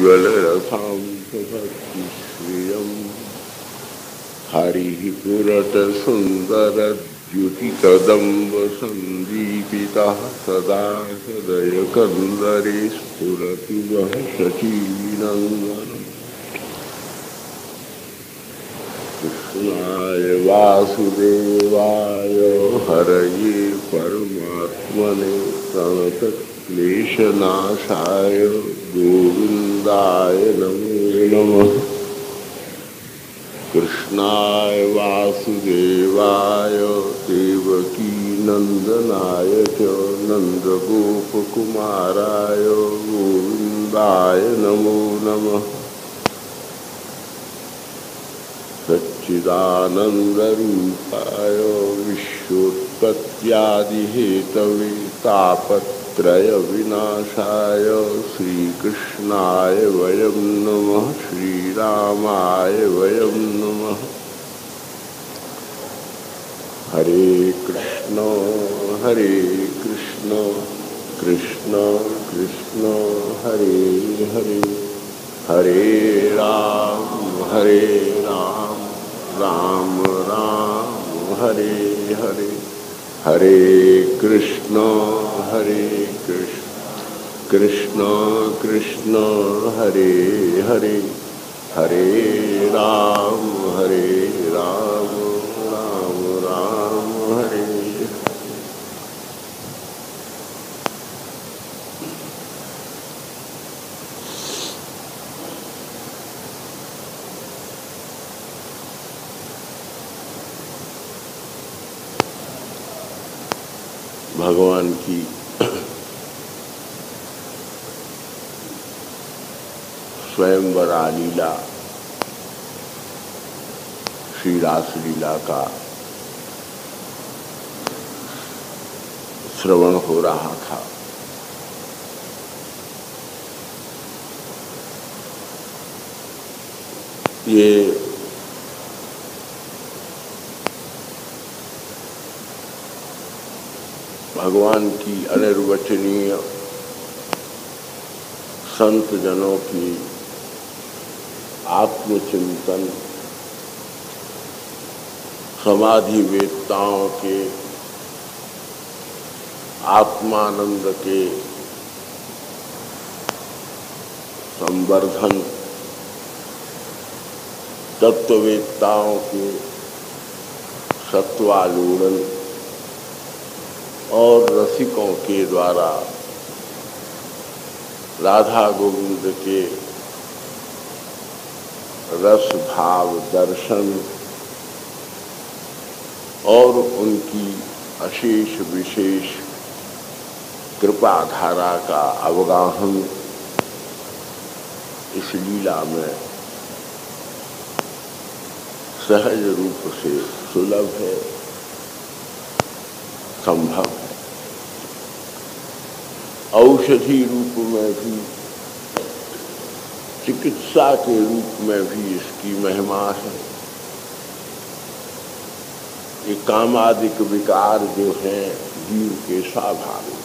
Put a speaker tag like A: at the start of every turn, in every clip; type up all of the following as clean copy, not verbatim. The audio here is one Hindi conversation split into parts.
A: ज्वलरसां भक्तिश्रियम् हरिः पुरतसुन्दरद्युतितदम्ब सन्दीपितः सदा हृदयकन्दरे स्फुरतु वः शचीनन्दनम् कृष्णाय वासुदेवाय हरये परमात्मने प्रणतक्लेशनाशाय गोविन्दाय नमो नमः। कृष्णाय वासुदेवाय देवकीनन्दनाय च नन्दगोपकुमाराय गोविन्दाय नमो नमः। सच्चिदानन्दरूपाय विश्वोत्पत्त्यादिहेतवे तापत्रयविनाशाय श्रीकृष्णाय वयं नमः। श्रीरामाय वयं नमः। हरे कृष्ण कृष्ण कृष्ण हरे हरे, हरे राम राम राम हरे हरे, हरे कृष्ण कृष्ण कृष्ण हरे हरे, हरे राम राम राम हरे। भगवान की स्वयंवरा लीला, श्री रास लीला का श्रवण हो रहा था। ये भगवान की अनिर्वचनीय संत जनों की आत्मचिंतन, समाधि वेत्ताओं के आत्मानंद के संवर्धन, तत्ववेत्ताओं के सत्वालूड़न और रसिकों के द्वारा राधा गोविंद के रस भाव दर्शन और उनकी अशेष विशेष कृपा धारा का अवगाहन इस लीला में सहज रूप से सुलभ है, संभव है। औषधि रूप में भी, चिकित्सा के रूप में भी इसकी महिमा है। ये कामादिक विकार जो हैं जीव के स्वाभाविक,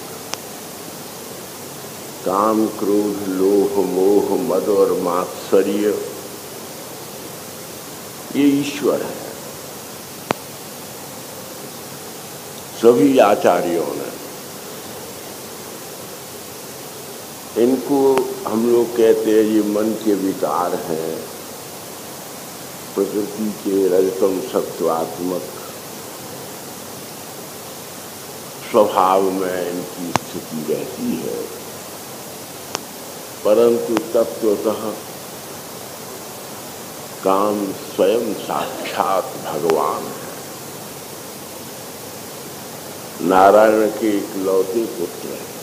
A: काम क्रोध लोभ मोह मद और मात्सर्य, ये ईश्वर है। सभी आचार्यों ने इनको, हम लोग कहते हैं ये मन के विकार हैं, प्रकृति के रजतम सत्वात्मक स्वभाव में इनकी स्थिति रहती है, परंतु तत्वतः काम स्वयं साक्षात भगवान है। नारायण के इकलौते पुत्र हैं।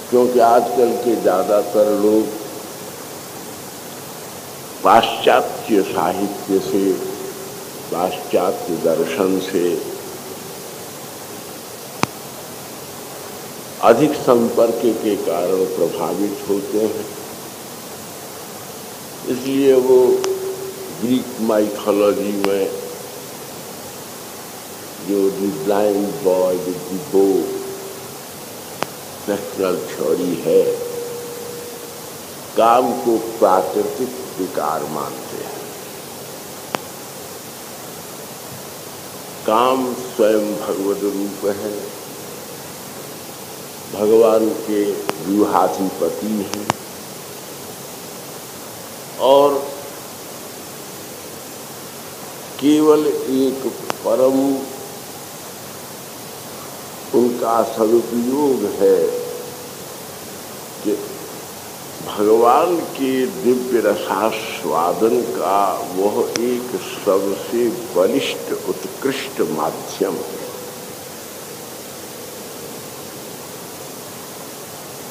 A: क्योंकि आजकल के ज्यादातर लोग पाश्चात्य साहित्य से, पाश्चात्य दर्शन से अधिक संपर्क के कारण प्रभावित होते हैं। इसलिए वो ग्रीक माइथोलॉजी में जो the blind boy with the बो, नेशनल थ्योरी है, काम को प्राकृतिक विकार मानते हैं। काम स्वयं भगवद रूप है, भगवान के व्यूहाधिपति हैं और केवल एक परम उनका सदुपयोग है कि भगवान के दिव्य रसास्वादन का वह एक सबसे बलिष्ठ उत्कृष्ट माध्यम है।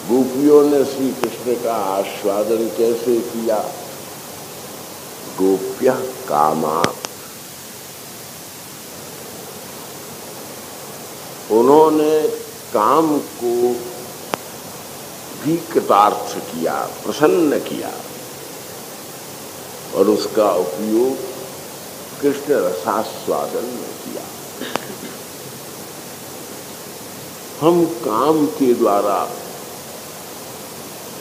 A: गोपियों ने श्री कृष्ण का आस्वादन कैसे किया? गोप्यः कामात्। उन्होंने काम को भी कृतार्थ किया, प्रसन्न किया और उसका उपयोग कृष्ण रसास्वादन में किया। हम काम के द्वारा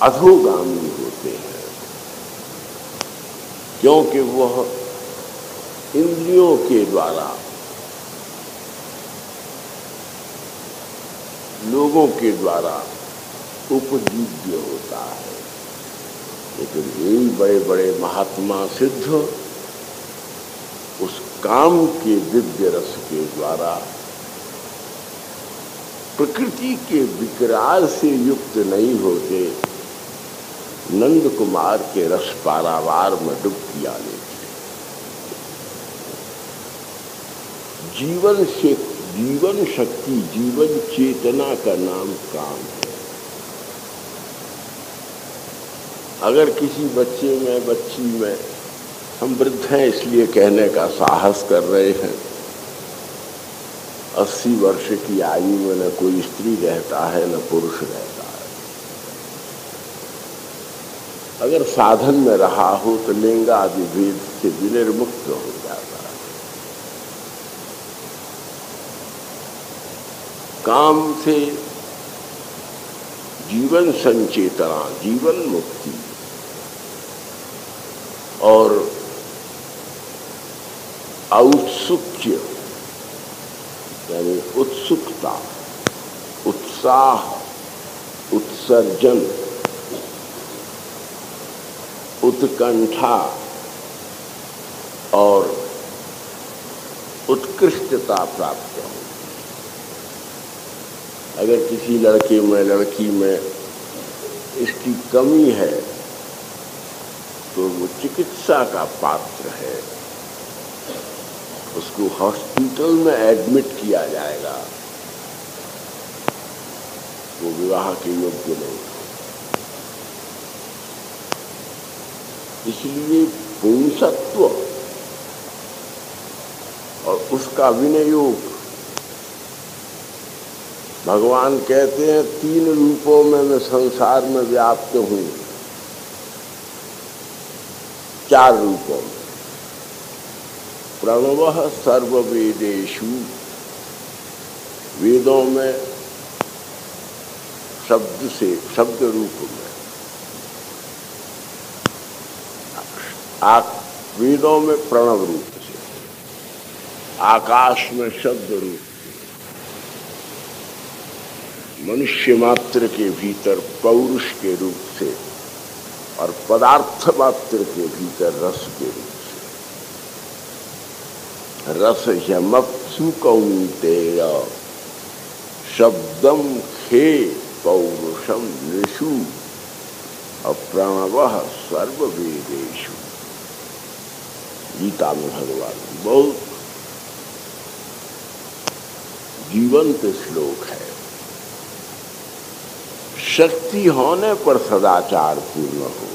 A: अधोगामी होते हैं, क्योंकि वह इंद्रियों के द्वारा, लोगों के द्वारा उपजीव्य होता है। लेकिन यही बड़े बड़े महात्मा सिद्ध उस काम के दिव्य रस के द्वारा प्रकृति के विकराल से युक्त नहीं होते, नंद कुमार के रस पारावार में डुबकियां लेते। जीवन शक्ति, जीवन चेतना का नाम काम है। अगर किसी बच्चे में, बच्ची में, हम वृद्ध हैं इसलिए कहने का साहस कर रहे हैं, 80 वर्ष की आयु में न कोई स्त्री रहता है न पुरुष रहता है। अगर साधन में रहा हो तो लिंगादि भेद से विनिर्मुक्त हो जाता है। काम से जीवन संचेतना, जीवन मुक्ति और औत्सुक्य यानी उत्सुकता, उत्साह, उत्सर्जन, उत्कंठा और उत्कृष्टता प्राप्त हो। अगर किसी लड़के में, लड़की में इसकी कमी है तो वो चिकित्सा का पात्र है, उसको हॉस्पिटल में एडमिट किया जाएगा, वो विवाह के योग्य नहीं। इसलिए पुंसत्व और उसका विनियोग, भगवान कहते हैं 3 रूपों में मैं संसार में व्याप्त हूं, 4 रूपों में। प्रणवः सर्ववेदेषु, वेदों में शब्द से, शब्द रूप में, वेदों में प्रणव रूप से, आकाश में शब्द रूप से, मनुष्य मात्र के भीतर पौरुष के रूप से और पदार्थ मात्र के भीतर रस के रूप से। रस यमप्सु कौन्तेय शब्दम खे पौरुषम नृषु अप्रणवः सर्ववेदेषु। गीता में भगवान बहुत जीवंत श्लोक है। शक्ति होने पर सदाचार पूर्ण हो।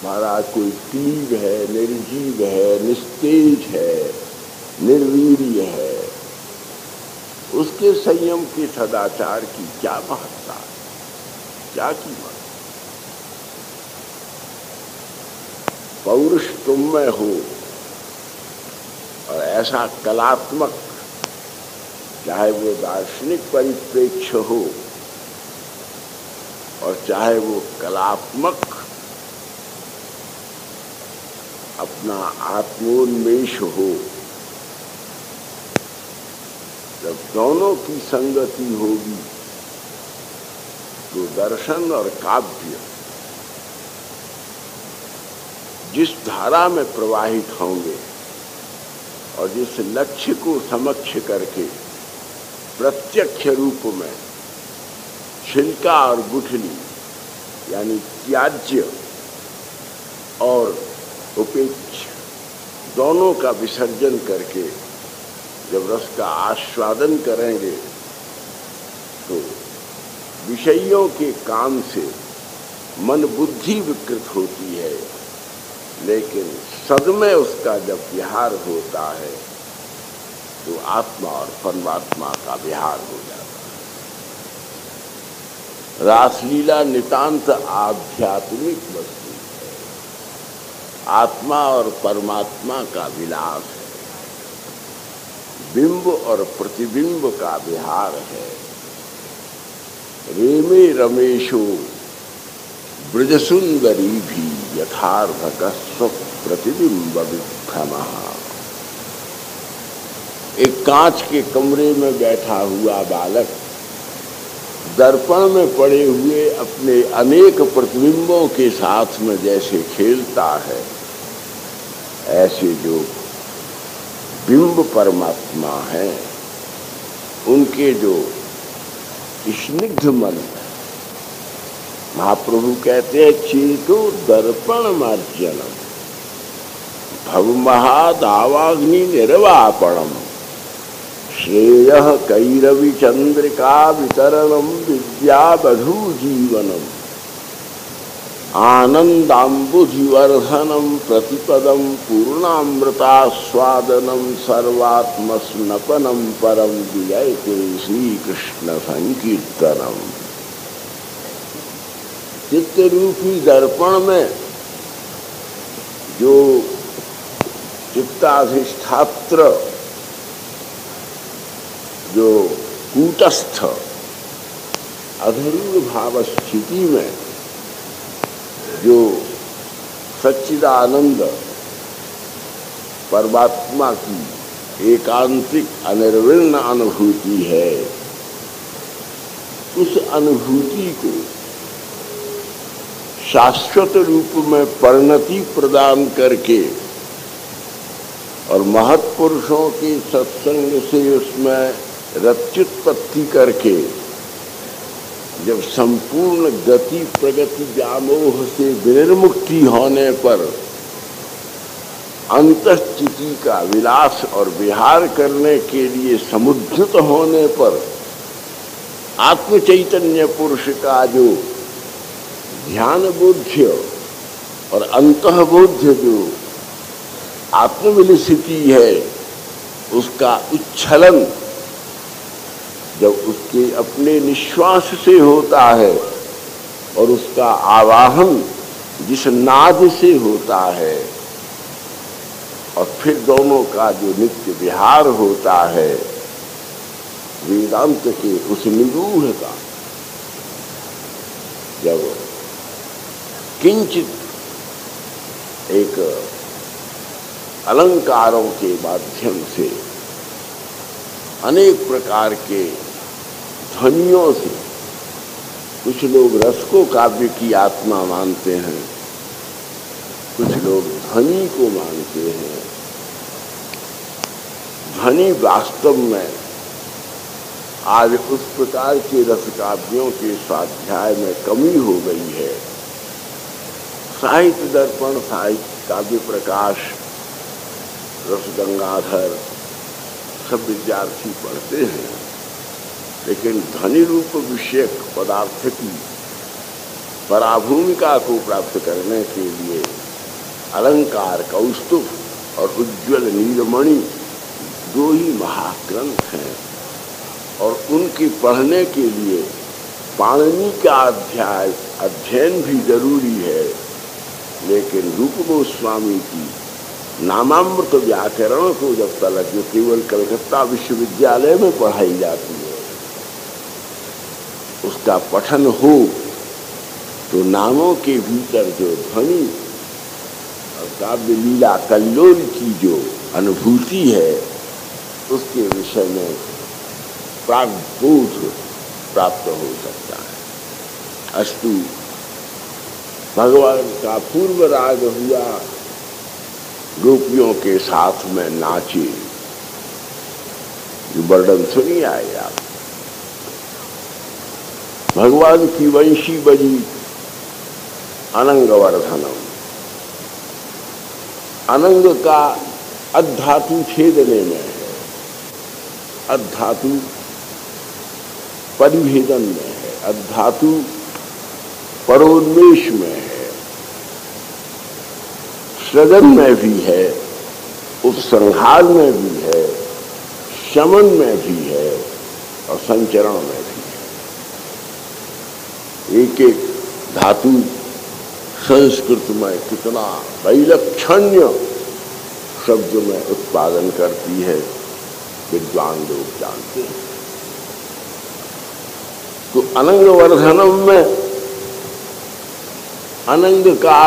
A: महाराज कोई तीव्र है, निर्जीव है, निस्तेज है, निर्वीर्य है, उसके संयम के सदाचार की क्या महत्ता, क्या कीमत। पौरुष तुम में हो और ऐसा कलात्मक चाहे वो दार्शनिक परिप्रेक्ष्य हो और चाहे वो कलात्मक अपना आत्मोन्मेष हो, जब दोनों की संगति होगी तो दर्शन और काव्य जिस धारा में प्रवाहित होंगे और जिस लक्ष्य को समक्ष करके प्रत्यक्ष रूप में छिलका और गुठली यानी त्याज्य और उपेक्ष दोनों का विसर्जन करके जब रस का आस्वादन करेंगे तो विषयों के काम से मन बुद्धि विकृत होती है, लेकिन सदमे उसका जब विहार होता है तो आत्मा और परमात्मा का विहार हो जाता है। रासलीला नितांत आध्यात्मिक वस्तु है, आत्मा और परमात्मा का विलास है, बिंब और प्रतिबिंब का विहार है। रेमे रमेशो ब्रजसुंदरी भी यथार्थ स्व प्रतिबिंब विभ्रमः। एक कांच के कमरे में बैठा हुआ बालक दर्पण में पड़े हुए अपने अनेक प्रतिबिंबों के साथ में जैसे खेलता है, ऐसे जो बिंब परमात्मा हैं उनके जो स्निग्ध मन, महाप्रभु कहते हैं चेतो दर्पण मार्जनम भवमहादावाग्नि निर्वापणम श्रेयः कैरवि चंद्रिका वितरणम विद्यावधू जीवनम आनंदाम्बुधिवर्धनम प्रतिपदम पूर्णामृतास्वादनम सर्वात्मस्नपनम परम विजयते श्री कृष्ण संकीर्तनम। चित्तरूपी दर्पण में जो चित्ताधिष्ठात्र जो कूटस्थ अधरूढ़ भाव स्थिति में जो सच्चिदानंद परमात्मा की एकांतिक अनिर्विण्ण अनुभूति है, उस अनुभूति को शाश्वत रूप में परिणति प्रदान करके और महत्पुरुषों के सत्संग से उसमें रत्युत्पत्ति करके जब संपूर्ण गति प्रगति व्यामोह से विनिर्मुक्ति होने पर अंतःस्थिति का विलास और विहार करने के लिए समुद्रित होने पर आत्म चैतन्य पुरुष का जो ध्यान बोध्य और अंतःबोध्य जो आत्मविलसिति है उसका उच्छलन जब उसके अपने निश्वास से होता है और उसका आवाहन जिस नाद से होता है और फिर दोनों का जो नित्य विहार होता है वेदांत के उस निगूढ़ का, जब किंचित एक अलंकारों के माध्यम से अनेक प्रकार के ध्वनियों से, कुछ लोग रस को काव्य की आत्मा मानते हैं, कुछ लोग ध्वनि को मानते हैं। ध्वनि वास्तव में आज उस प्रकार के रस काव्यों के स्वाध्याय में कमी हो गई है। साहित्य दर्पण, साहित्य काव्य प्रकाश, रस गंगाधर सब विद्यार्थी पढ़ते हैं, लेकिन ध्वनि रूप विषयक पदार्थ की पराभूमिका को प्राप्त करने के लिए अलंकार, कौस्तुभ और उज्ज्वल नीलमणि दो ही महाग्रंथ हैं और उनके पढ़ने के लिए पाणिनि का अध्ययन भी जरूरी है। लेकिन रूप गोस्वामी की नामामृत व्याकरण को जब तलक, जो केवल कलकत्ता विश्वविद्यालय में पढ़ाई जाती है, उसका पठन हो तो नामों के भीतर जो ध्वनि और काव्य लीला कल्लोल की जो अनुभूति है, उसके विषय में प्राग्बोध प्राप्त हो सकता है। अस्तु, भगवान का पूर्व राग हुआ गोपियों के साथ में नाचे, जो वर्णन सुनिए आए आप। भगवान की वंशी बजी अनंगवर्धनम। अनंग का अधातु छेदने में है, अधातु परिभेदन में है, अधातु परोन्मेष में है, सृजन में भी है, उपसंहार में भी है, शमन में भी है और संचरण में भी है। एक एक धातु संस्कृत में कितना वैलक्षण्य शब्द में उत्पादन करती है, विद्वान लोग जानते हैं। तो अनंगवर्धनम में अनंग का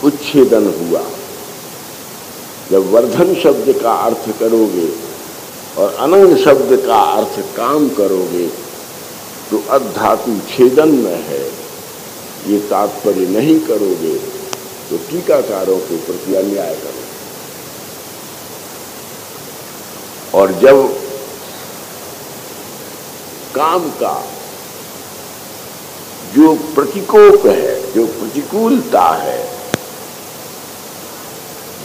A: उच्छेदन हुआ। जब वर्धन शब्द का अर्थ करोगे और अनंग शब्द का अर्थ काम करोगे तो अधातु छेदन में है, ये तात्पर्य नहीं करोगे तो टीकाकारों के प्रति अन्याय करोगे। और जब काम का जो प्रतिकोप है, जो प्रतिकूलता है,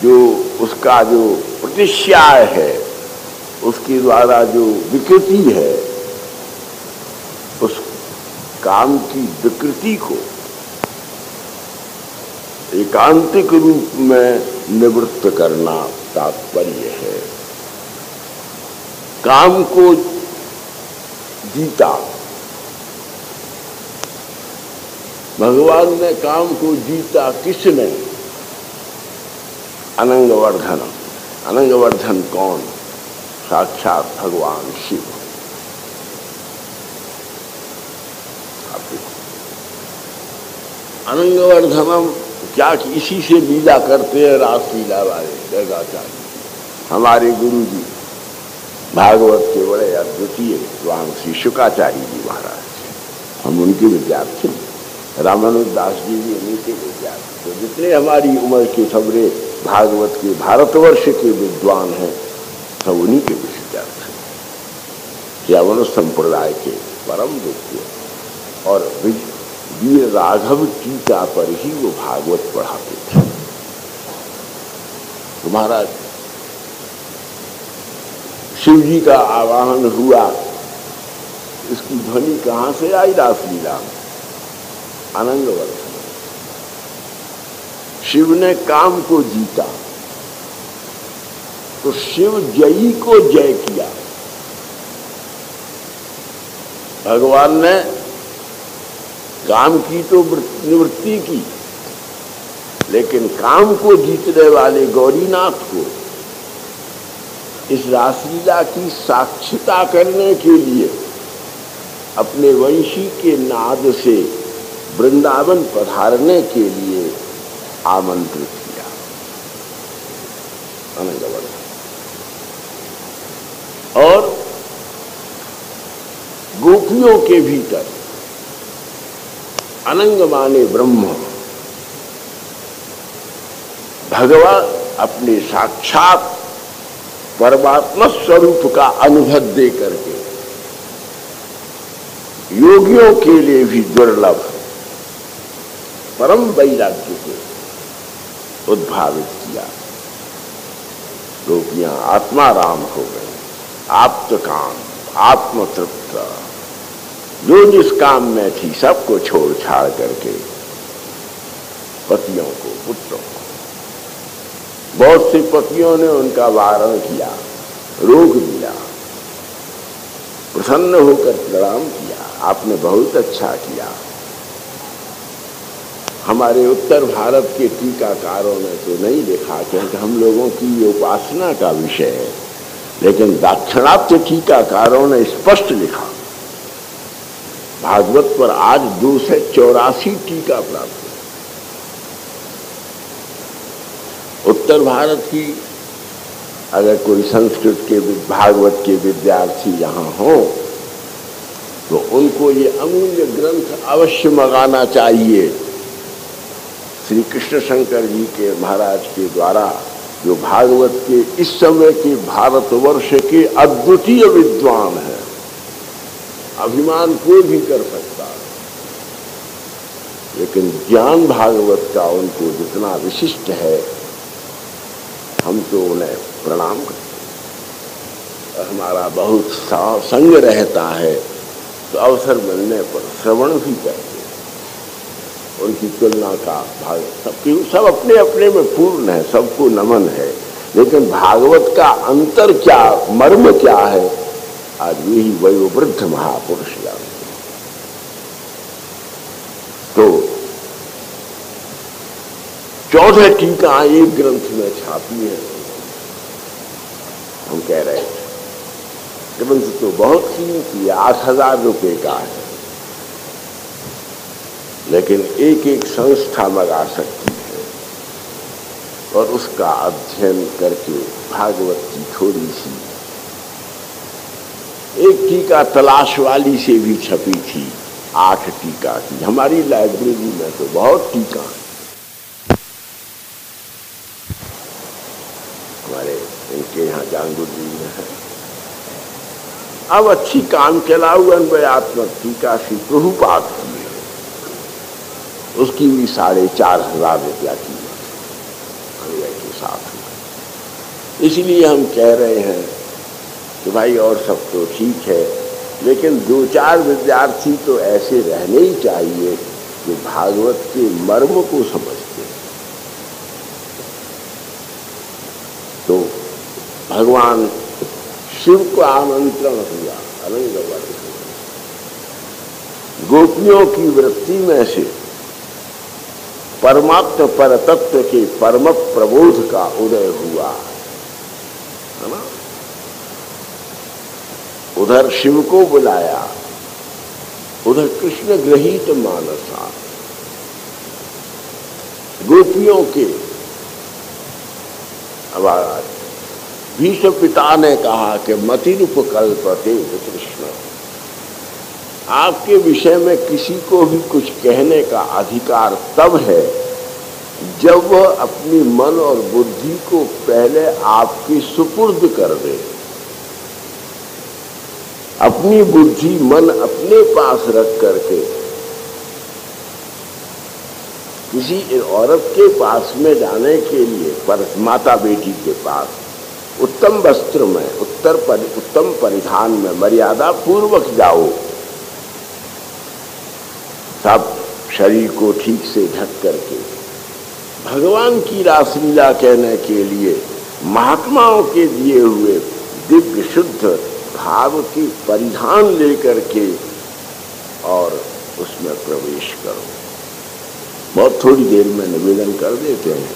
A: जो उसका जो प्रतिश्याय है, उसके द्वारा जो विकृति है, उस काम की विकृति को एकांतिक रूप में निवृत्त करना तात्पर्य है। काम को जीता। भगवान ने काम को जीता किसने? अनंगवर्धन। अनंगवर्धन कौन? साक्षात भगवान शिव। अनंगवर्धनम क्या इसी से लीला करते हैं रास लीला वाले गर्गाचार्य। हमारे गुरु जी भागवत के बड़े अद्वितीय विद्वान श्री शुकाचार्य जी महाराज, हम उनके विद्यार्थी। रामानुज दास जी भी उन्हीं के विद्यार्थी। तो जितने हमारी उम्र के सबरे भागवत के भारतवर्ष के विद्वान हैं, सब उन्हीं के विद्यार्थी। यावन संप्रदाय के परम विद्य और वीर राघव टीका पर ही वो भागवत पढ़ाते थे। तो महाराज शिव जी का आवाहन हुआ, इसकी ध्वनि कहां से आई? रासलीला में अनंगवर्धन। शिव ने काम को जीता तो शिव जयी को जय किया। भगवान ने काम की तो निवृत्ति की, लेकिन काम को जीतने वाले गौरीनाथ को इस रासलीला की साक्षिता करने के लिए अपने वंशी के नाद से वृंदावन पधारने के लिए आमंत्रित किया। अनंगवर्धन। और गोपियों के भीतर अनंग माने ब्रह्म, भगवान अपने साक्षात परमात्मा स्वरूप का अनुभव दे करके योगियों के लिए भी दुर्लभ परम वैराग्य को उद्भावित किया। गोपियां आत्माराम हो गए, आप्तकाम, आत्मतृप्त। जो जिस काम में थी सबको छोड़ छाड़ करके पतियों को, पुत्रों को, बहुत से पतियों ने उनका वारण किया, रोक दिया, प्रसन्न होकर प्रणाम किया, आपने बहुत अच्छा किया। हमारे उत्तर भारत के टीकाकारों ने तो नहीं लिखा, क्योंकि हम लोगों की ये उपासना का विषय है, लेकिन दाक्षिणात्य टीकाकारों ने स्पष्ट लिखा। भागवत पर आज 284 टीका प्राप्त है। उत्तर भारत की अगर कोई संस्कृत के भागवत के विद्यार्थी यहाँ हो तो उनको ये अमूल्य ग्रंथ अवश्य मंगाना चाहिए। श्री कृष्ण शंकर जी के महाराज के द्वारा जो भागवत के इस समय के भारतवर्ष के अद्वितीय विद्वान हैं, अभिमान कोई भी कर सकता है, लेकिन ज्ञान भागवत का उनको जितना विशिष्ट है, हम तो उन्हें प्रणाम करते हैं। और हमारा बहुत संग रहता है तो अवसर मिलने पर श्रवण भी करते हैं। उनकी तुलना का भाग सब अपने अपने में पूर्ण है, सबको नमन है, लेकिन भागवत का अंतर क्या, मर्म क्या है, आज यही वयोवृद्ध महापुरुष जानते हैं। तो 14 टीका एक ग्रंथ में छापी है। हम कह रहे थे ग्रंथ तो बहुत कीमती, 8,000 रुपये का है, लेकिन एक एक संस्था मंगा सकती है और उसका अध्ययन करके भागवत की थोड़ी सी एक टीका तलाश वाली से भी छपी थी, 8 टीका की। हमारी लाइब्रेरी में तो बहुत टीका, हमारे इनके यहाँ जांगुरी में है। अब अच्छी काम चलाऊ अन्वयात्मक टीका श्री प्रभुपाद की है, उसकी भी 4,500 रुपया की के साथ में। इसलिए हम कह रहे हैं कि भाई और सब तो ठीक है, लेकिन 2-4 विद्यार्थी तो ऐसे रहने ही चाहिए जो भागवत के मर्म को समझते हैं। तो भगवान शिव को आमंत्रण हुआ अलंगवट, गोपियों की वृत्ति में से परमात्म परतत्व के परम प्रबोध का उदय हुआ, है ना। उधर शिव को बुलाया, उधर कृष्ण ग्रहीत मानसा, गोपियों के आवाज। भीष्म पिता ने कहा कि मतिरुपकल्पते कृष्ण, आपके विषय में किसी को भी कुछ कहने का अधिकार तब है जब वह अपनी मन और बुद्धि को पहले आपकी सुपुर्द कर दे। अपनी बुद्धि मन अपने पास रख करके किसी औरत के पास में जाने के लिए, पर माता बेटी के पास उत्तम वस्त्र में, उत्तम परिधान में मर्यादा पूर्वक जाओ, सब शरीर को ठीक से ढक करके भगवान की रासलीला कहने के लिए महात्माओं के दिए हुए दिव्य शुद्ध भाव के परिधान लेकर के और उसमें प्रवेश करो। बहुत थोड़ी देर में निवेदन कर देते हैं।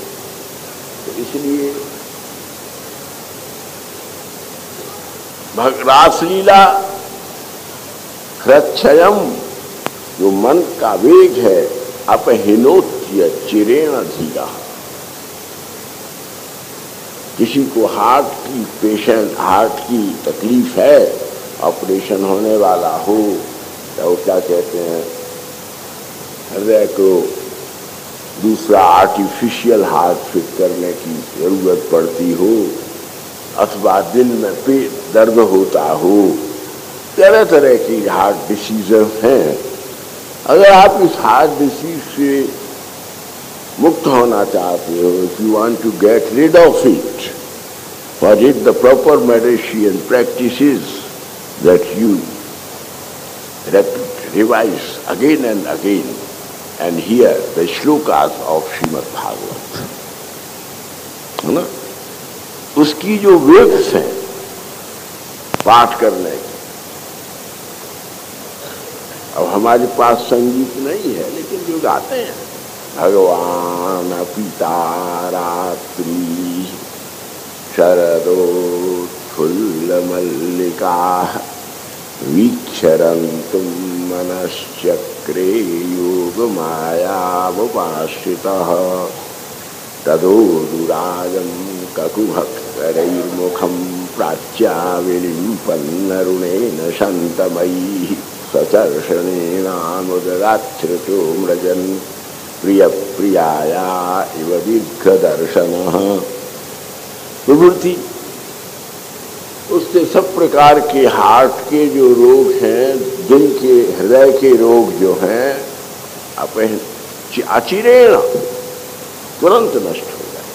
A: तो इसलिए रासलीला हृच्छयम, जो मन का वेग है, अपहिनोत्य चिरेण धीरा। किसी को हार्ट की तकलीफ है, ऑपरेशन होने वाला हो, तो क्या कहते हैं, हृदय को दूसरा आर्टिफिशियल हार्ट फिट करने की जरूरत पड़ती हो, अथवा दिल में पेट दर्द होता हो, तरह तरह की हार्ट डिसीजेस हैं। अगर आप इस हार्ट डिसीज से मुक्त होना चाहते हो, if you want to get rid of it, for it the proper medicine practices that you revise again and again and hear the shlokas of Srimad Bhagavad, है ना। उसकी जो वेव्स हैं पाठ करने की, अब हमारे पास संगीत नहीं है, लेकिन जो गाते हैं भगवान पिता रात्रि शरदोत्फुल्लमल्लिका वीक्षरन्तुं मनश्चक्रे योगमायावुपाश्रितः तदोदुरागं ककुभक्करैर्मुखं प्राच्याविलिम्पन्नरुणेन शन्तमयैः सचर्षणेनामुदगाच्छ्रुतो मृजन् प्रियप्रियाया इव दीर्घदर्शनः। प्रभृति उससे सब प्रकार के हार्ट के जो रोग हैं, दिल के हृदय के रोग जो हैं, अचिरेण तुरंत नष्ट हो जाए।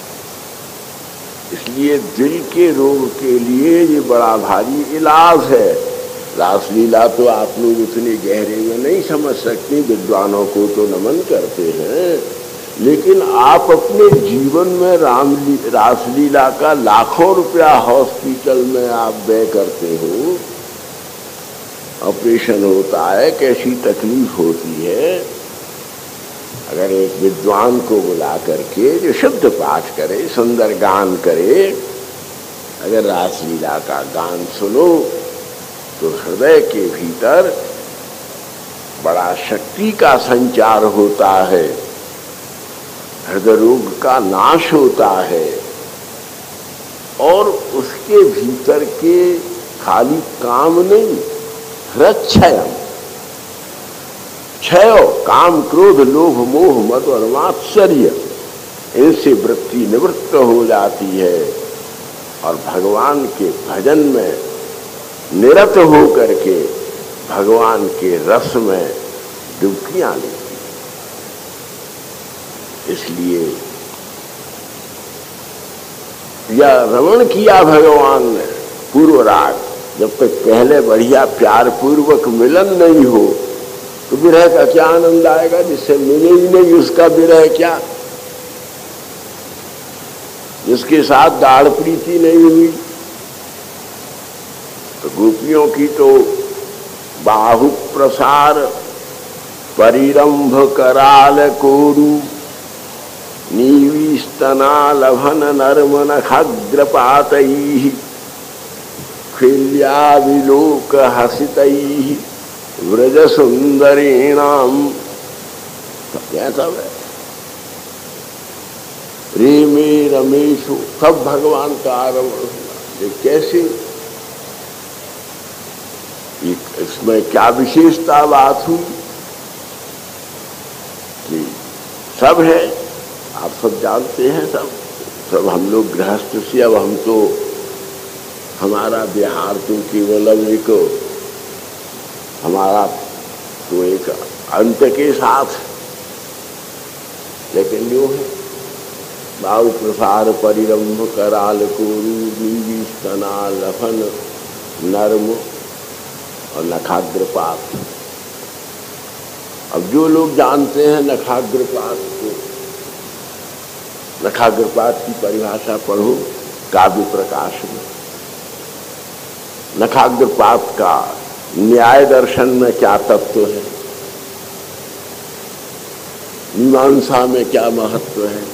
A: इसलिए दिल के रोग के लिए ये बड़ा भारी इलाज है। रासलीला तो आप लोग इतने गहरे में नहीं समझ सकते, विद्वानों को तो नमन करते हैं, लेकिन आप अपने जीवन में रासलीला का लाखों रुपया हॉस्पिटल में आप व्यय करते हो, ऑपरेशन होता है, कैसी तकलीफ होती है। अगर एक विद्वान को बुला करके जो शुद्ध पाठ करे, सुंदर गान करे, अगर रासलीला का गान सुनो तो हृदय के भीतर बड़ा शक्ति का संचार होता है, हृदय रोग का नाश होता है और उसके भीतर के खाली काम नहीं, हृक्षयम क्षय, काम क्रोध लोभ मोह मद और मात्सर्य, इनसे वृत्ति निवृत्त हो जाती है और भगवान के भजन में निरत हो करके भगवान के रस में डुबकियां लेती। इसलिए यह रमण किया भगवान ने पूर्व राग, जब तक पहले बढ़िया प्यार पूर्वक मिलन नहीं हो तो विरह का क्या आनंद आएगा। जिससे मिले ही नहीं उसका विरह क्या, जिसके साथ गाढ़ प्रीति नहीं हुई। तो गोपियों की तो बाहु प्रसार परिरंभ कराल कोरु नीवीस्तना लभन नर्म नखाग्रपातैः खिल्याविलोक हसितैः व्रज सुंदरीणाम, क्या सब है, प्रेमे रमेशो, सब भगवान का आरम्भ। ये कैसे, इसमें क्या विशेषता बात हुई कि सब है, आप सब जानते हैं, सब हम लोग गृहस्थ से, अब हम तो हमारा बिहार तो केवल एक हमारा तो एक अंत के साथ, लेकिन जो है बाहु प्रसार परिरंभ कराल कोरु नीवी स्तना लफन नर्म और नखाग्रपात। अब जो लोग जानते हैं नखाग्रपात को, नखाग्रपात की परिभाषा पढ़ो काव्य प्रकाश में। नखाग्रपात का न्याय दर्शन में क्या तत्व है, मीमांसा में क्या महत्व है,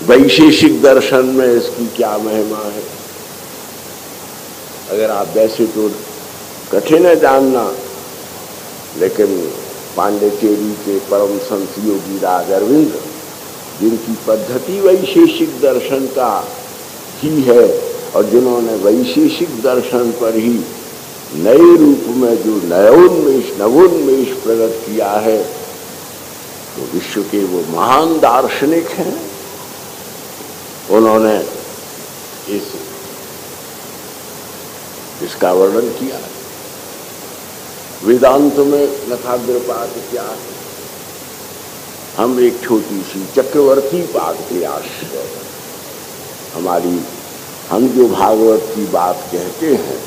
A: वैशेषिक दर्शन में इसकी क्या महिमा है। अगर आप वैसे तो कठिन है जानना, लेकिन पांडिचेरी के परम संत योगी राज अरविंद, जिनकी पद्धति वैशेषिक दर्शन का ही है और जिन्होंने वैशेषिक दर्शन पर ही नए रूप में जो नवोन्मेष प्रकट किया है, तो विश्व के वो महान दार्शनिक हैं। उन्होंने इसका वर्णन किया। वेदांत में नखाग्रपात क्या है, हम एक छोटी सी चक्रवर्ती पाद के आश्रय, हम जो भागवत की बात कहते हैं,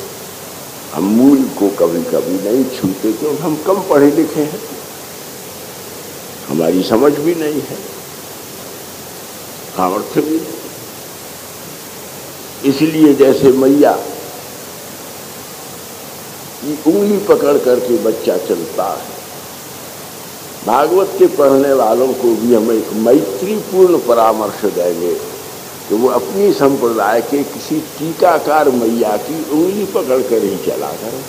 A: हम मूल को कभी कभी नहीं छूते, क्योंकि हम कम पढ़े लिखे हैं, हमारी समझ भी नहीं है, सामर्थ्य भी नहीं। इसलिए जैसे मैया की उंगली पकड़ करके बच्चा चलता है, भागवत के पढ़ने वालों को भी हम एक मैत्रीपूर्ण परामर्श देंगे कि वो अपनी संप्रदाय के किसी टीकाकार मैया की उंगली पकड़ कर ही चला करें।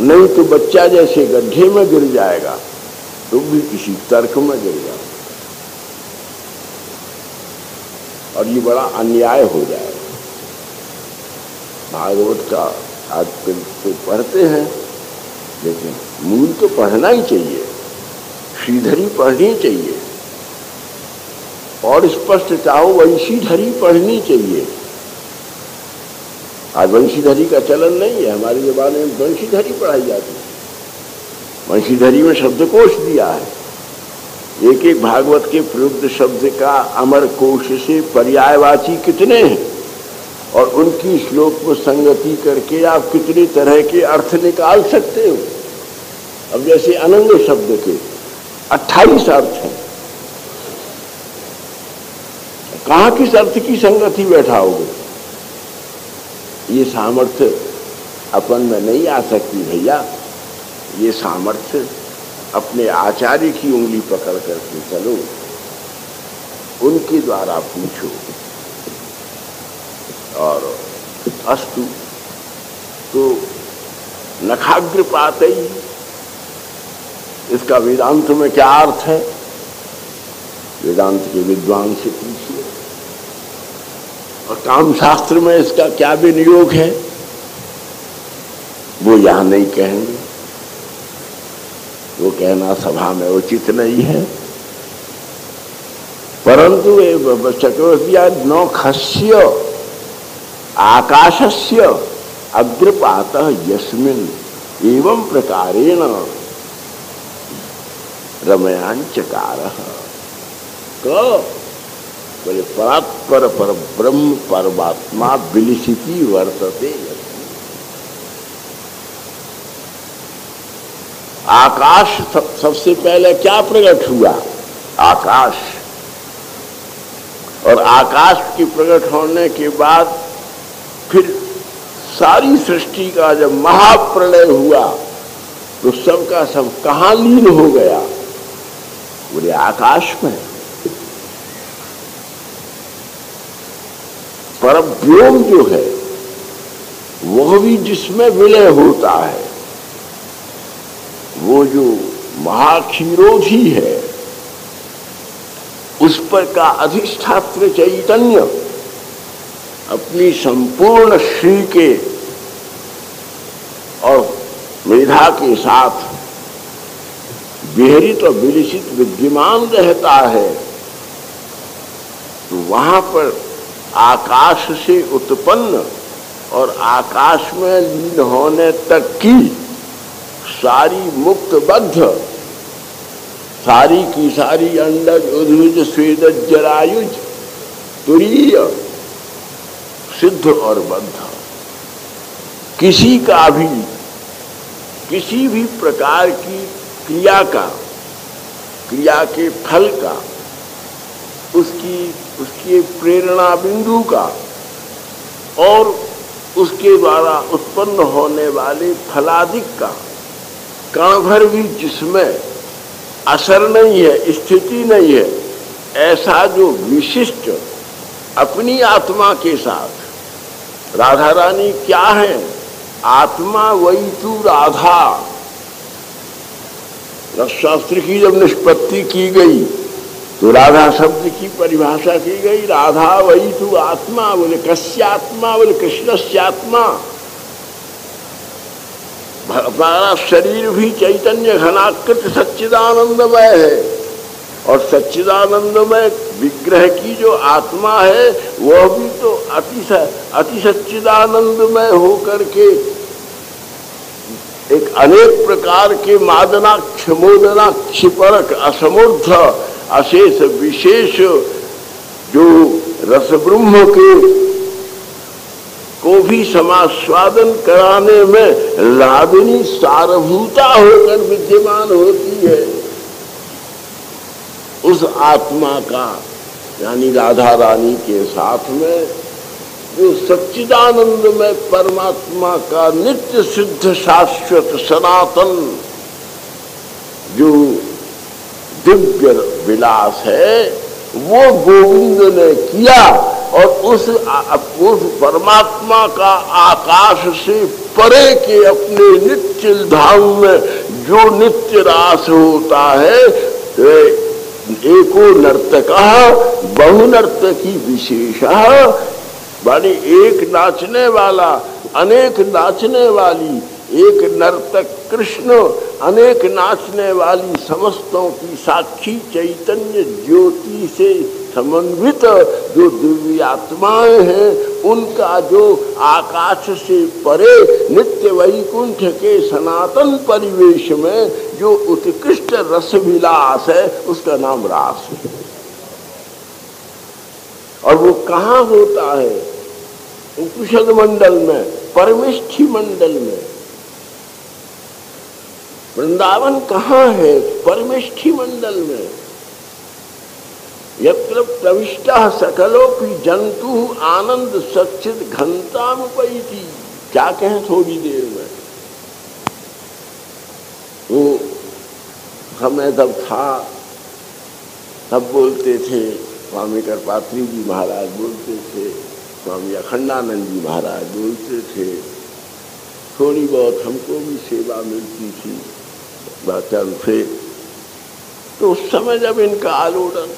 A: नहीं तो बच्चा जैसे गड्ढे में गिर जाएगा तो भी किसी तर्क में गिर जाएगा और ये बड़ा अन्याय हो जाएगा। भागवत का आजकल तो पढ़ते हैं, लेकिन मूल तो पढ़ना ही चाहिए, श्रीधरी पढ़नी चाहिए और स्पष्ट चाहो वंशीधरी पढ़नी चाहिए। आज वंशीधरी का चलन नहीं है, हमारे जमाने में वंशीधरी पढ़ाई जाती है। वंशीधरी में शब्दकोश दिया है, एक एक भागवत के प्रयुक्त शब्द का अमर कोश से पर्यायवाची कितने हैं और उनकी श्लोक में संगति करके आप कितने तरह के अर्थ निकाल सकते हो। अब जैसे अनंग शब्द के 28 अर्थ हैं, कहाँ किस अर्थ की संगति बैठाओगे? ये सामर्थ्य अपन में नहीं आ सकती भैया। ये सामर्थ्य अपने आचार्य की उंगली पकड़ करके चलो, उनके द्वारा पूछो। और अस्तु तो नखाग्र पाते ही, इसका वेदांत में क्या अर्थ है? वेदांत के विद्वान से पूछिए। और काम शास्त्र में इसका क्या विनियोग है वो यहां नहीं कहेंगे, वो कहना सभा में उचित नहीं है। परंतु चक्रवर्ती नौखस्य आकाशस्य अग्रपातः यस्मिन् एवं प्रकारेण रमयांचकारः बोले परात्पर पर ब्रह्म परमात्मा विलिसिति वर्तते। आकाश सबसे पहले क्या प्रकट हुआ? आकाश। और आकाश के प्रकट होने के बाद फिर सारी सृष्टि का जब महाप्रलय हुआ तो सबका सब कहां लीन हो गया? बोले आकाश में। परब्योम जो है वह भी जिसमें विलय होता है, वो जो महाक्षीरोधी है उस पर का अधिष्ठात्र चैतन्य अपनी संपूर्ण श्री के और मेधा के साथ विहरित और विलिसित विद्यमान रहता है। तो वहां पर आकाश से उत्पन्न और आकाश में लीन होने तक की सारी मुक्त बद्ध, सारी की सारी अंडज उद्भिज स्वेदज जरायुज तुरीय सिद्ध और बद्ध, किसी का भी किसी भी प्रकार की क्रिया का, क्रिया के फल का, उसकी प्रेरणा बिंदु का और उसके द्वारा उत्पन्न होने वाले फलादिक का कण भर भी जिसमें असर नहीं है, स्थिति नहीं है, ऐसा जो विशिष्ट अपनी आत्मा के साथ राधा रानी क्या है? आत्मा वही तू राधा। रसशास्त्र की जब निष्पत्ति की गई तो राधा शब्द की परिभाषा की गई, राधा वही तू आत्मा। बोले कस्यात्मा? बोले कृष्णस्यात्मा। हमारा शरीर भी चैतन्य घनाकृत सच्चिदानंदमय है और सच्चिदानंदमय विग्रह की जो आत्मा है वह भी तो अति सच्चिदानंदमय होकर के एक अनेक प्रकार के मादनाक्ष मोदनाक्ष परक असमूर्ध अशेष विशेष जो रस ब्रह्म के को भी समास्वादन कराने में लादिनी सारभूता होकर विद्यमान होती है। उस आत्मा का यानी राधा रानी के साथ में जो सच्चिदानंद में परमात्मा का नित्य सिद्ध शाश्वत सनातन जो दिव्य विलास है वो गोविंद ने किया, और उस परमात्मा का आकाश से परे के अपने नित्य धाम में जो नित्य रास होता है, एको नर्तकः बहुनर्तकी विशेषः, माने एक नाचने वाला अनेक नाचने वाली, एक नर्तक कृष्ण अनेक नाचने वाली समस्तों की साक्षी चैतन्य ज्योति से समन्वित जो दिव्य आत्माएं हैं, उनका जो आकाश से परे नित्य वैकुंठ के सनातन परिवेश में जो उत्कृष्ट रस विलास है, उसका नाम रास है। और वो कहाँ होता है? उपनिषद मंडल में, परमेष्ठी मंडल में। वृंदावन कहाँ है? परमेष्ठी मंडल में। यत्र प्रविष्टः सकलोपि जंतु आनंद सच्चिद घंटामुपैति। क्या कहें थोड़ी देर में? वो समय तब था, तब बोलते थे, स्वामी करपात्री जी महाराज बोलते थे, स्वामी अखंडानंद जी महाराज बोलते थे, थोड़ी बहुत हमको भी सेवा मिलती थी वचन से। तो उस समय जब इनका आलोड़न,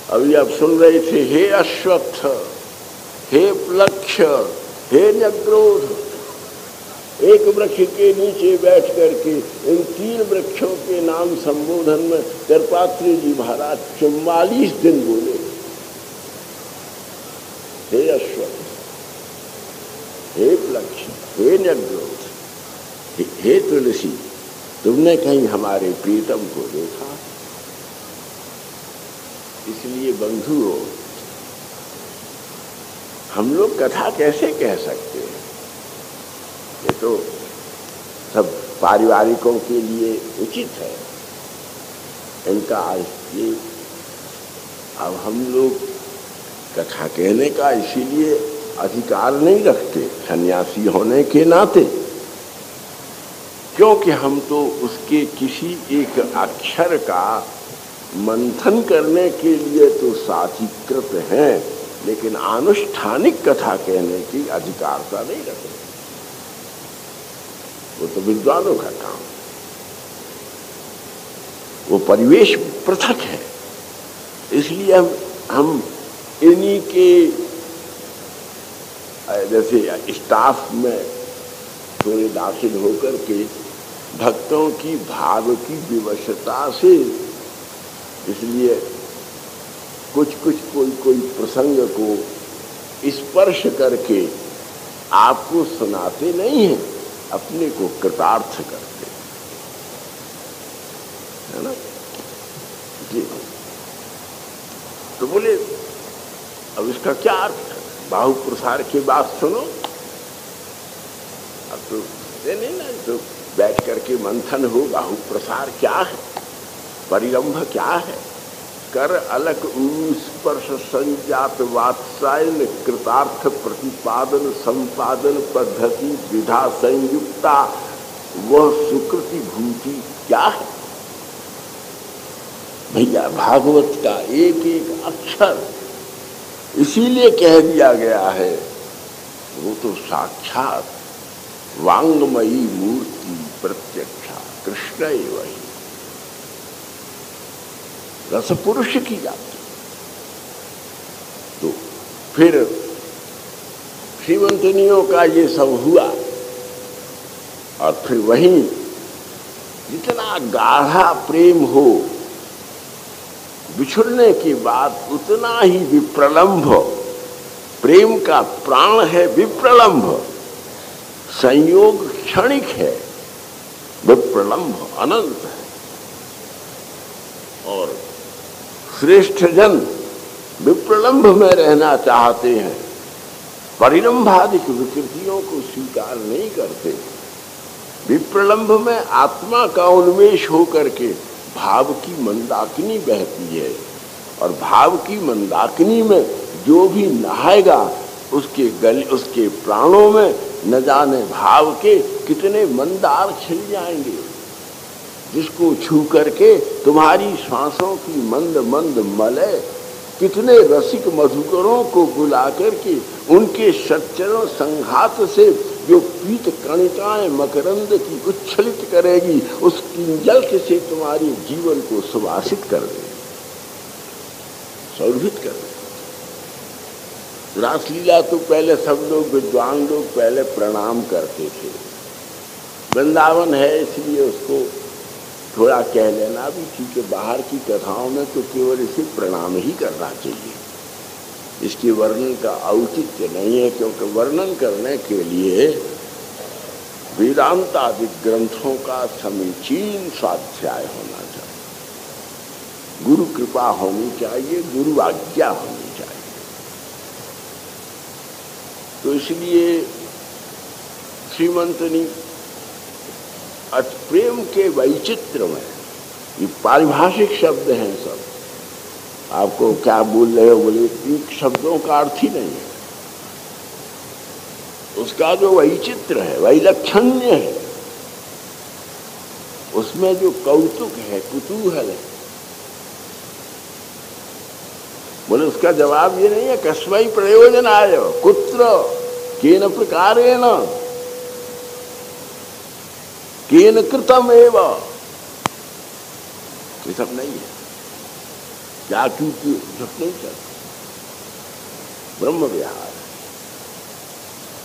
A: अभी आप सुन रहे थे, हे अश्वत्थ, हे प्लक्ष, हे न्यग्रोध, एक वृक्ष के नीचे बैठ करके इन 3 वृक्षों के नाम संबोधन में करपात्री जी महाराज 44 दिन बोले। हे अश्वत्थ, हे प्लक्ष, हे न्यग्रोध, हे तुलसी, तुमने कहीं हमारे प्रीतम को देखा? इसलिए बंधुओं, हम लोग कथा कैसे कह सकते हैं? ये तो सब पारिवारिकों के लिए उचित है इनका। ये अब हम लोग कथा कहने का इसीलिए अधिकार नहीं रखते सन्यासी होने के नाते, क्योंकि हम तो उसके किसी एक अक्षर का मंथन करने के लिए तो साधिकृत हैं, लेकिन आनुष्ठानिक कथा कहने की अधिकारता नहीं रखते। वो तो विद्वानों का काम, वो परिवेश पृथक है। इसलिए हम इन्हीं के जैसे स्टाफ में थोड़े दाखिल होकर के भक्तों की भाव की विवशता से, इसलिए कुछ कोई प्रसंग को स्पर्श करके आपको सुनाते नहीं हैं, अपने को कृतार्थ करते, है ना जी। तो बोले अब इसका क्या अर्थ है? बाहु प्रसार की बात सुनो। अब तो नहीं ना, तो बैठ करके मंथन हो, बाहु प्रसार क्या है, परिरंभ क्या है, कर अलक स्पर्श संजात वात्सायन कृतार्थ प्रतिपादन संपादन पद्धति विधा संयुक्ता वह सुकृति भूति क्या है? भैया भागवत का एक एक अक्षर इसीलिए कह दिया गया है, वो तो साक्षात वांगमयी मूर्ति प्रत्यक्षा कृष्ण वही रस पुरुष की जाती। तो फिर श्रीमंतनियों का ये सब हुआ, और फिर वहीं जितना गाढ़ा प्रेम हो, बिछुड़ने के बाद उतना ही विप्रलंभ, प्रेम का प्राण है विप्रलंभ, संयोग क्षणिक है, विप्रलंभ अनंत है। और श्रेष्ठ जन विप्रलंभ में रहना चाहते हैं, परिरंभादिक विकृतियों को स्वीकार नहीं करते। विप्रलंभ में आत्मा का उन्मेष होकर के भाव की मंदाकिनी बहती है, और भाव की मंदाकिनी में जो भी नहाएगा उसके प्राणों में न जाने भाव के कितने मंदार खिल जाएंगे, जिसको छू करके तुम्हारी श्वासों की मंद मंद मलय कितने रसिक मधुकरों को बुला करके उनके सच्चरों संघात से जो पीत कणिकाएं मकरंद की उच्छलित करेगी, उस किंजल से तुम्हारे जीवन को सुवासित कर दे, सौरभित कर दे। रासलीला तो पहले सब लोग विद्वान लोग पहले प्रणाम करते थे। वृंदावन है इसलिए उसको थोड़ा कह लेना भी ठीक है। बाहर की कथाओं में तो केवल इसे प्रणाम ही करना चाहिए, इसके वर्णन का औचित्य नहीं है, क्योंकि वर्णन करने के लिए वेदांत आदि ग्रंथों का समीचीन स्वाध्याय होना चाहिए, गुरु कृपा होनी चाहिए, गुरु आज्ञा होनी चाहिए। तो इसलिए श्रीमंतनी प्रेम के वैचित्र में, ये पारिभाषिक शब्द हैं सब, आपको क्या बोल रहे हो बोले, इन शब्दों का अर्थ ही नहीं है, उसका जो वैचित्र है, वैलक्षण्य है, उसमें जो कौतुक है, कुतूहल है, बोले उसका जवाब ये नहीं है कस्मै प्रयोजनाय कुत्र केन प्रकारेण केन कृतम एव, ये सब नहीं है। क्या क्योंकि सब नहीं चलता, ब्रह्म विहार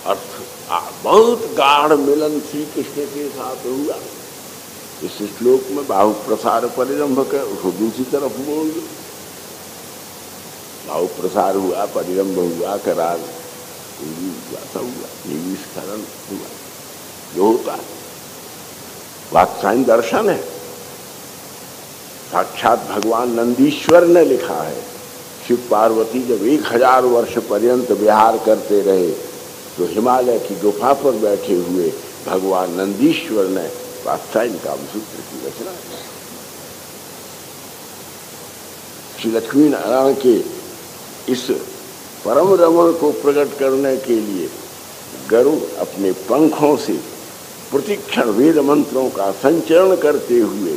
A: अर्थ बहुत गाढ़ मिलन श्री कृष्ण के साथ हुआ। इस श्लोक में बाहु प्रसार परिरंभ है, उसको दूसरी तरफ बोल दो, बाहु प्रसार हुआ, परिरंभ हुआ, करार हुआ, सब हुआ, निविष्करण हुआ, जो होता है वात्सायन दर्शन है। साक्षात भगवान नंदीश्वर ने लिखा है, शिव पार्वती जब 1000 वर्ष पर्यंत विहार करते रहे तो हिमालय की गुफा पर बैठे हुए भगवान नंदीश्वर ने वात्सायन कामसूत्र की रचना की। श्री लक्ष्मी नारायण के इस परम रमण को प्रकट करने के लिए गरुड़ अपने पंखों से प्रतिक्षण वेद मंत्रों का संचरण करते हुए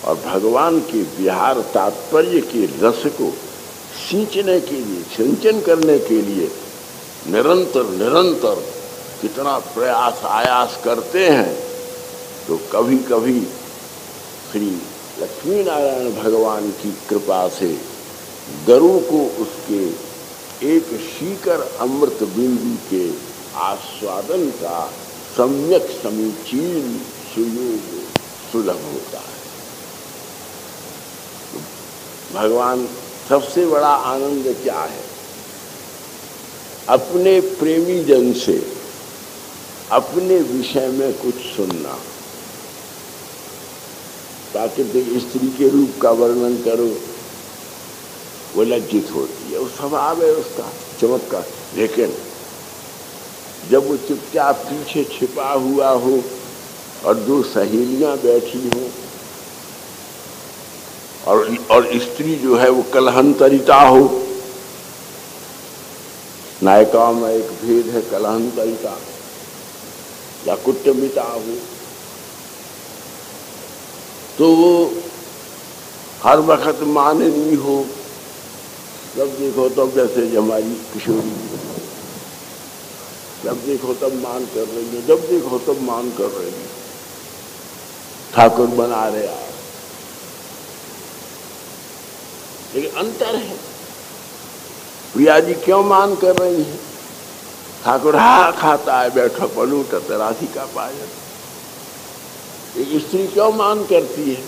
A: और भगवान के विहार तात्पर्य के रस को सींचने के लिए, सिंचन करने के लिए निरंतर निरंतर कितना प्रयास आयास करते हैं। तो कभी कभी श्री लक्ष्मी नारायण भगवान की कृपा से गरुड़ को उसके एक शीकर अमृत बिंदु के आस्वादन का सम्यक समीचीन सुयोग सुलभ होता है। भगवान सबसे बड़ा आनंद क्या है? अपने प्रेमी जन से अपने विषय में कुछ सुनना। प्राकृतिक स्त्री के रूप का वर्णन करो, वो लज्जित होती है, वो स्वभाव है उसका, चमत्कार। लेकिन जब वो चुपचाप पीछे छिपा हुआ हो और 2 सहेलियां बैठी हो और स्त्री जो है वो कलहंतरिता हो, नायिकाओं में एक भेद है कलहंतरिता या कुटुंबिता हो, तो वो हर वक्त माननीय हो, जब देखो तब जैसे हमारी किशोरी, जब देखो तब मान कर रही है, जब देखो तब मान कर रही है, ठाकुर बना रहे आप। लेकिन अंतर है, प्रिया जी क्यों मान कर रही है? ठाकुर हा खाता है, बैठो पलूट तरासी का पायल। एक स्त्री क्यों मान करती है?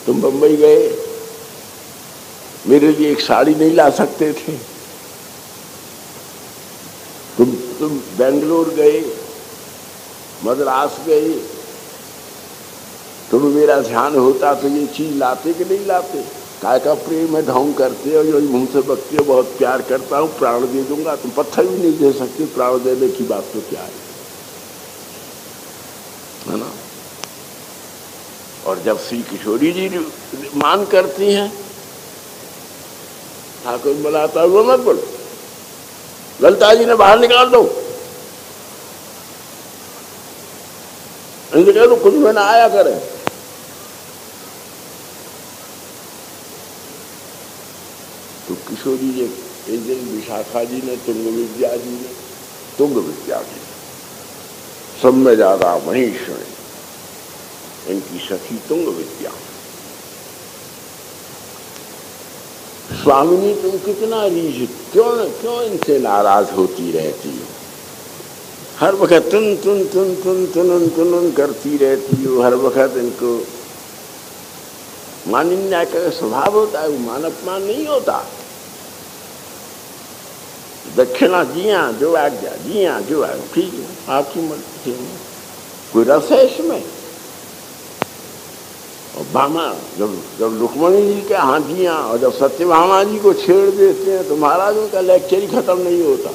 A: तुम बंबई गए, मेरे लिए एक साड़ी नहीं ला सकते थे? तुम बेंगलोर गए, मद्रास गए, तुम मेरा ध्यान होता तो ये चीज लाते कि नहीं लाते? काय का प्रेम है, ढोंग करते हो, जो मुंह से बकते हो बहुत प्यार करता हूँ, प्राण दे दूंगा। तुम पत्थर भी नहीं दे सकते, प्राण देने की बात तो क्या है ना? और जब श्री किशोरी जी मान करती हैं, ठाकुर बुलाता है वो मत बोलो, ललिता जी ने बाहर निकाल दो, इनसे कह दो कुछ में ना आया करे। तो किशोरी जी एक दिन विशाखा जी ने तुंग विद्या की सब में ज्यादा महेश्वरी, इनकी सखी तुंग विद्या, स्वामिनी तुम कितना रीझ, क्यों इनसे नाराज होती रहती हो, हर वक्त तुन तुन तुन तुन तुन तुन करती रहती हो, हर वक्त इनको मानिन्या का स्वभाव होता है, वो मान अपमान नहीं होता। दक्षिणा जिया जो आज्ञा, जिया जो आज्ञा, ठीक है आपकी मर्जी, कोई रस है इसमें। और भामा जब रुक्मणी जी के हाथ जिया और जब सत्यभामा जी को छेड़ देते हैं तो महाराजों का लेक्चर ही खत्म नहीं होता,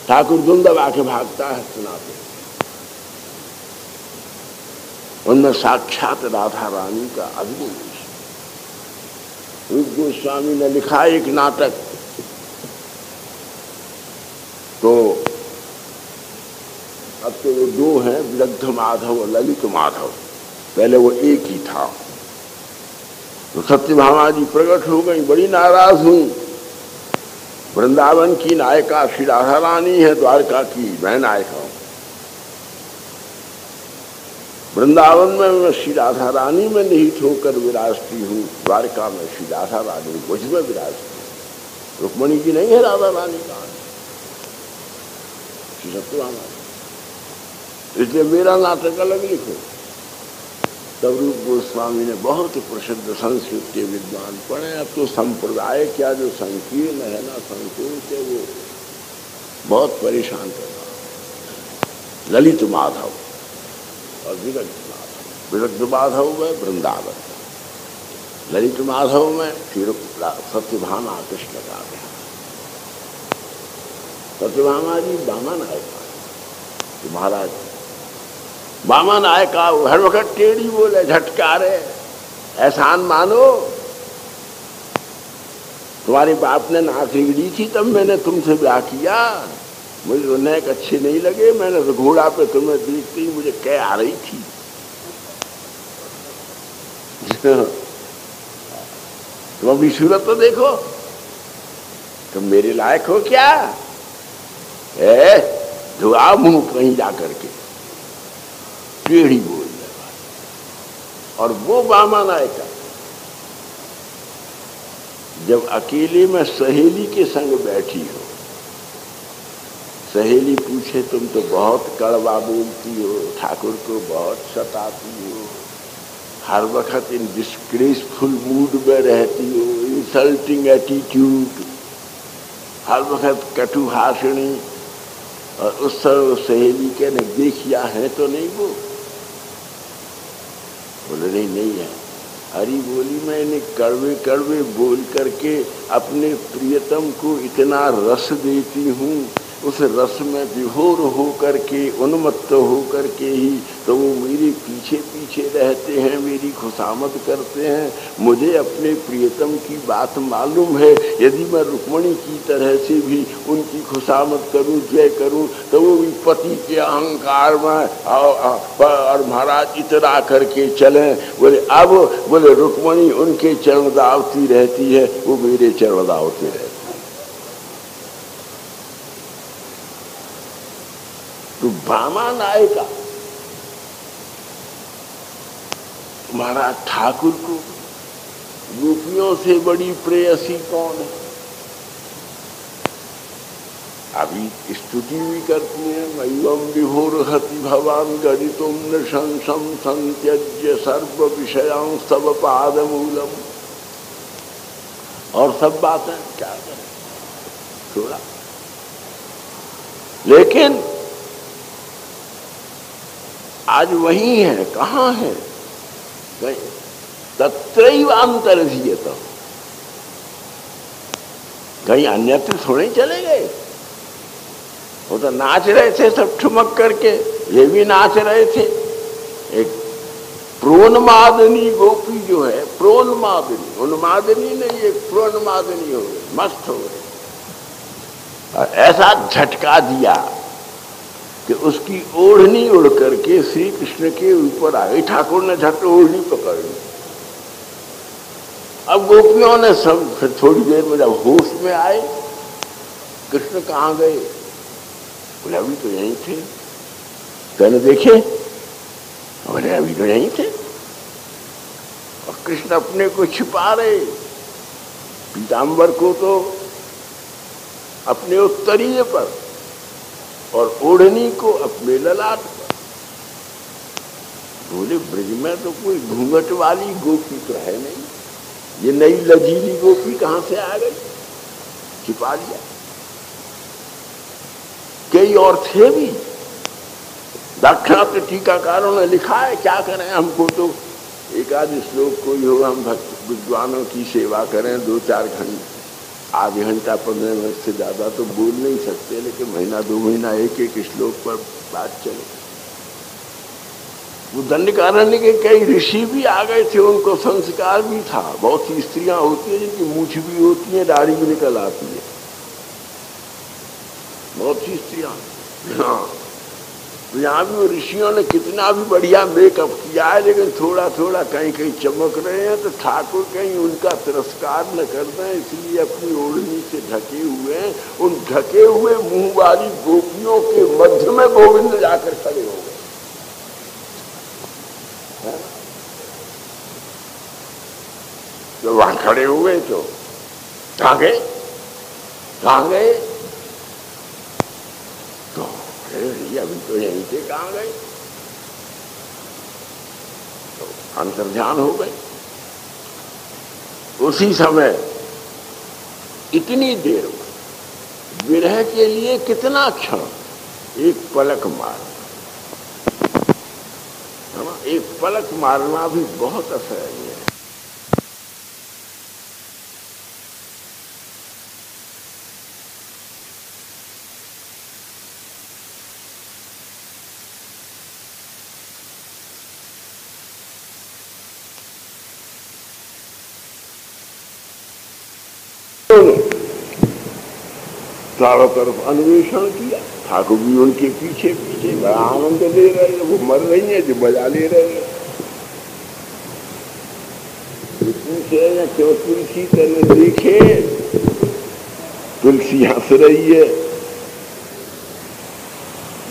A: ठाकुर धुन दबा के भागता है सुनाते। उनमें साक्षात राधा रानी का अभिनय। रूप गोस्वामी ने लिखा एक नाटक, तो अब तो वो दो हैं, विदग्ध माधव और ललित माधव, पहले वो एक ही था। तो सत्यभामा जी प्रकट हो गई, बड़ी नाराज हुई। वृंदावन की नायिका श्री राधा रानी है, द्वारका की मैं नायिका हूं। वृंदावन में मैं श्री राधा रानी में निहित होकर विराजती हूँ, द्वारका में श्री राधा रानी मुझ में विराजती है। रुक्मणी जी नहीं है राधा रानी का, श्री सत्यभामा, इसलिए मेरा नाटक अलग लिखो। तब रूप गोस्वामी ने बहुत प्रसिद्ध संस्कृत के विद्वान पढ़े। अब तो संप्रदाय क्या जो संकीर्ण है ना, संकोच है, वो बहुत परेशान करता। ललित माधव और विदग्ध माधव, विदग्ध माधव में वृंदावन, ललित माधव में फिर सत्यभामा कृष्ण का गया। सत्यभामा जी बामा नायिका, तो महाराज बामा नायिका हर वक्त टेढ़ी बोले, झटकारे, एहसान मानो, तुम्हारे बाप ने नाक रिगड़ी थी तब मैंने तुमसे ब्याह किया, मुझे तो नेक अच्छे नहीं लगे, मैंने तो घोड़ा पे तुम्हें देखती मुझे कह आ रही थी। तुम अपनी सूरत तो देखो, तुम मेरे लायक हो क्या? धुआ मुंह कहीं जा करके टेढ़ी बोल रहा। और वो बामा नायिका जब अकेले में सहेली के संग बैठी हो, सहेली पूछे तुम तो बहुत कड़वा बोलती हो, ठाकुर को बहुत सताती हो, हर वक्त इन डिस्ग्रेसफुल मूड में रहती हो, इंसल्टिंग एटीट्यूड, हर वक्त कटु भाषणी, और उस समय सहेली के ने देखिया है तो नहीं वो बोले नहीं है। हरी बोली मैंने कड़वे कड़वे बोल करके अपने प्रियतम को इतना रस देती हूँ, उस रस में विभोर हो करके, उन्मत्त हो करके ही तो वो मेरे पीछे पीछे रहते हैं, मेरी खुशामद करते हैं। मुझे अपने प्रियतम की बात मालूम है, यदि मैं रुक्मणी की तरह से भी उनकी खुशामद करूं, जय करूं, तो वो भी पति के अहंकार में और महाराज इतरा करके चलें। बोले अब बोले रुक्मणी उनके चरण दावती रहती है, वो मेरे चरण दावते रहते। तो बामा नायिका महाराज ठाकुर को गोपियों से बड़ी प्रेयसी कौन है? अभी स्तुति भी करती है, मैवम विभोरहति भवान गणितुम नृशंसम संत्यज्य सर्व विषयां सब पादमूलम, और सब बातें क्या करें थोड़ा। लेकिन आज वही है, कहाँ है? तत्रैवांतरधीयत, कहीं अन्यत्र थोड़े चले गए। वो तो नाच रहे थे सब ठुमक करके, ये भी नाच रहे थे। एक प्रोन्मादनी गोपी जो है, प्रोन्मादनी, उन्मादनी नहीं, एक प्रोन्मादनी हो गई, मस्त हो गई। और ऐसा झटका दिया कि उसकी ओढ़नी उड़ करके श्री कृष्ण के ऊपर आ गई। ठाकुर ने झट ओढ़नी पकड़ ली। अब गोपियों ने सब फिर थोड़ी देर में जब होश में आए, कृष्ण कहाँ गए? बोले अभी तो यहीं थे। कहने देखे? बोले अभी तो यहीं थे। और कृष्ण अपने को छिपा रहे, पीताम्बर को तो अपने उत्तरीय पर और ओढ़नी को अपने ललाट पर। बोले ब्रज में तो कोई घूंघट वाली गोपी तो है नहीं, ये नई लजीली गोपी कहां से आ गई? छिपा लिया। कई और थे भी। दाक्षिणात्य टीकाकारों ने लिखा है, क्या करें, हमको तो एक आध श्लोक कोई हो, हम भक्त विद्वानों की सेवा करें 2-4 घंटे, आधे घंटा 15 मिनट से ज्यादा तो बोल नहीं सकते, लेकिन महीना 2 महीना एक श्लोक पर बात चले। वो दंडकारण्य के कई ऋषि भी आ गए थे, उनको संस्कार भी था। बहुत सी स्त्रियां होती है जिनकी मूछ भी होती है, दाढ़ी भी निकल आती है, बहुत सी स्त्रियां। हाँ, तो यहाँ भी वो ऋषियों ने कितना भी बढ़िया मेकअप किया है, लेकिन थोड़ा थोड़ा कहीं कहीं चमक रहे हैं, तो ठाकुर कहीं उनका तिरस्कार न कर दें, इसलिए अपनी ओढ़नी से ढके हुए हैं। उन ढके हुए मुंह वाली गोपियों के मध्य में गोविंद जाकर खड़े हो गए। तो वहां खड़े हुए तो कहाँ गए? कहाँ गए? तो अभी तो यहीं से कहाँ गए? तो अंतर्ध्यान हो गए। उसी समय इतनी देर में विरह के लिए कितना क्षण, एक पलक मारना, एक पलक मारना भी बहुत असहनीय है। चारों तरफ अन्वेषण किया, ठाकुर भी उनके पीछे पीछे बड़ा आनंद ले रहे हैं। वो मर रही है जो मजा ले रहे हैं। पूछे या क्यों तुलसी तेने देखे? तुलसी हंस रही है।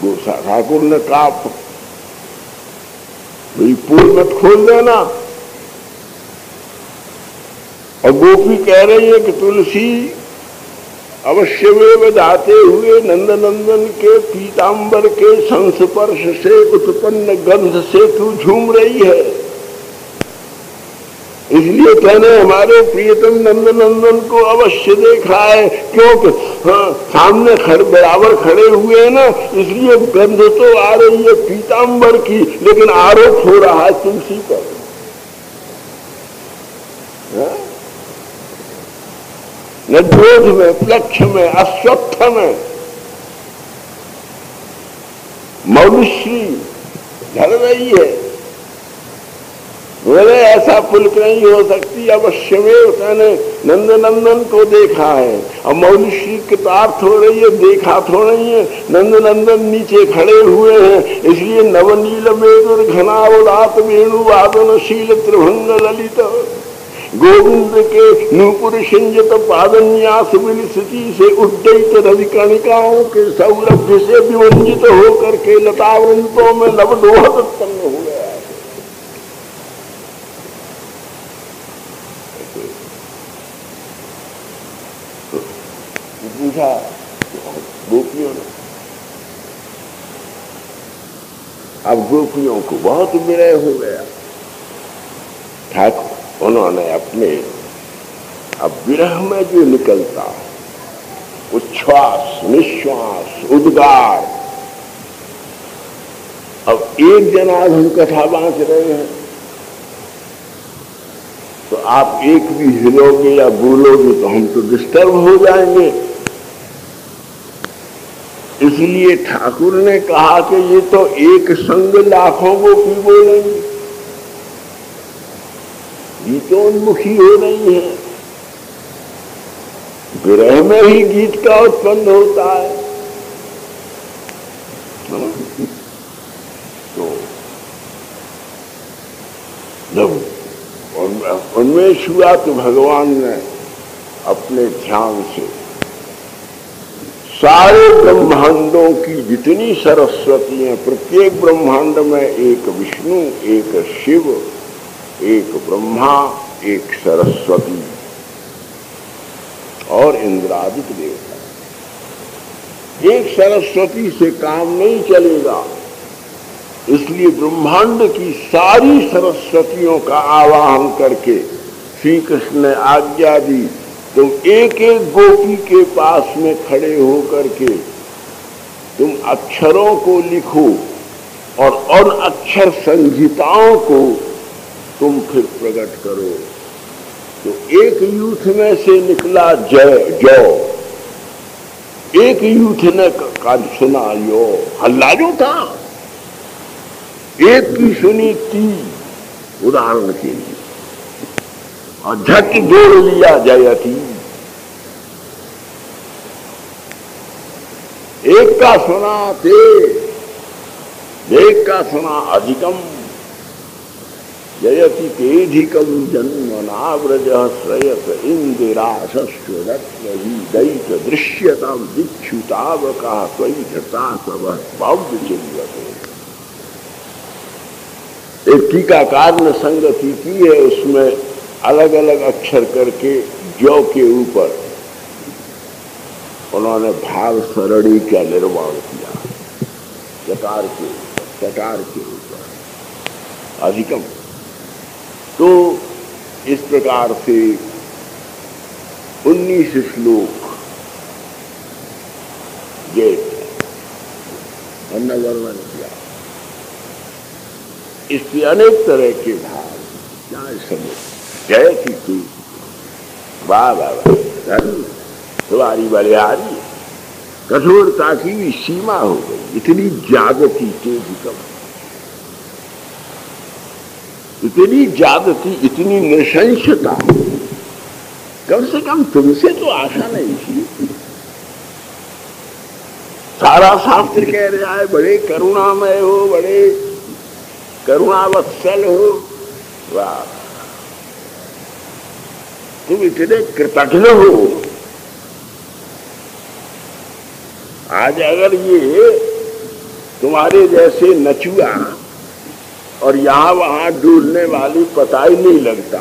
A: गोसा ठाकुर ने कहा भाई पोल मत खोल देना। और गोपी कह रही है कि तुलसी अवश्य वे बजाते हुए नंदनंदन के पीताम्बर के संस्पर्श से उत्पन्न गंध से तू झूम रही है, इसलिए मैंने हमारे प्रियतम नंदनंदन को अवश्य देखा है। क्योंकि हाँ, सामने बराबर खड़े हुए हैं ना, इसलिए गंध तो आ रही है पीताम्बर की, लेकिन आरोप हो रहा है तुलसी पर। नद्रोध में, प्लक्ष में, अश्वत्थ में मौलश्री ढल रही है। बोले ऐसा पुलक नहीं हो सकती, अवश्य में उसने नंदनंदन को देखा है। और मौलश्री कृतार्थ हो रही है, देखा तो नहीं है। नंदनंदन नीचे खड़े हुए हैं, इसलिए नवनील मेदुर घनावलात वेणुवादनशील त्रिभंग ललित गोविंद के नूपुर सिंजत पादन्यास विलसिति से उड्डयित रवि कणिकाओं के सौरभ्य से विवंजित होकर के लतावृंतों में नवदोहत उत्पन्न हो गया है। पूछा गोपियों ने। अब गोपियों को बहुत विरह हो गया। ठाकुर उन्होंने अपने अब विरह में जो निकलता उच्छ्वास, निश्वास, उद्गार, अब एक जनाब हम कथा बांध रहे हैं तो आप एक भी हिलोगे या बोलोगे तो हम तो डिस्टर्ब हो जाएंगे। इसलिए ठाकुर ने कहा कि ये तो एक संग लाखों को भी बोलेंगे। गीतोन्मुखी हो रही हैं। विरह में ही गीत का उत्पन्न होता है। तो जब उन्मेष हुआ तो भगवान ने अपने ध्यान से सारे ब्रह्मांडों की जितनी सरस्वती हैं, प्रत्येक ब्रह्मांड में एक विष्णु, एक शिव, एक ब्रह्मा, एक सरस्वती और इंद्रादिक देवता। एक सरस्वती से काम नहीं चलेगा, इसलिए ब्रह्मांड की सारी सरस्वतियों का आवाहन करके श्री कृष्ण ने आज्ञा दी, तुम एक एक गोपी के पास में खड़े होकर के तुम अक्षरों को लिखो और अक्षर संहिताओं को तुम फिर प्रकट करो। तो एक यूथ में से निकला जौ, एक यूथ ने सुना यो, हल्ला जो था, एक की सुनी ती, उदाहरण के लिए, और झट जोड़ लिया जयती। एक का सुना ते, एक का सुना अधिकम, जयति तेधिकम जन्मना व्रजः श्रयत इंदिराशस्वदत्वहि दैत दृश्यताम दिक्षुतावका त्वयि धृता स्वः पाव्यचिल्यते। एक टीकाकार ने संगति की है, उसमें अलग अलग अक्षर करके जौ के ऊपर उन्होंने भाव सरणी का निर्माण किया, चकार के ऊपर अधिकम। तो इस प्रकार से 19 श्लोक ये हमने वर्णन किया। इसके अनेक तरह के भाव क्या समझ जय की तू, वाह वाह वाह, तुम्हारी बलिहारी, कठोरता की भी सीमा हो गई, इतनी जागती तेजिकम, इतनी जागती, इतनी नृशंसता, कम से कम तुमसे तो आशा नहीं थी। सारा शास्त्र कह रहा है बड़े करुणामय हो, बड़े करुणावत्सल हो, वाह, तुम इतने कृतज्ञ हो। आज अगर ये तुम्हारे जैसे नचुआ और यहां वहां डूलने वाली पता ही नहीं लगता,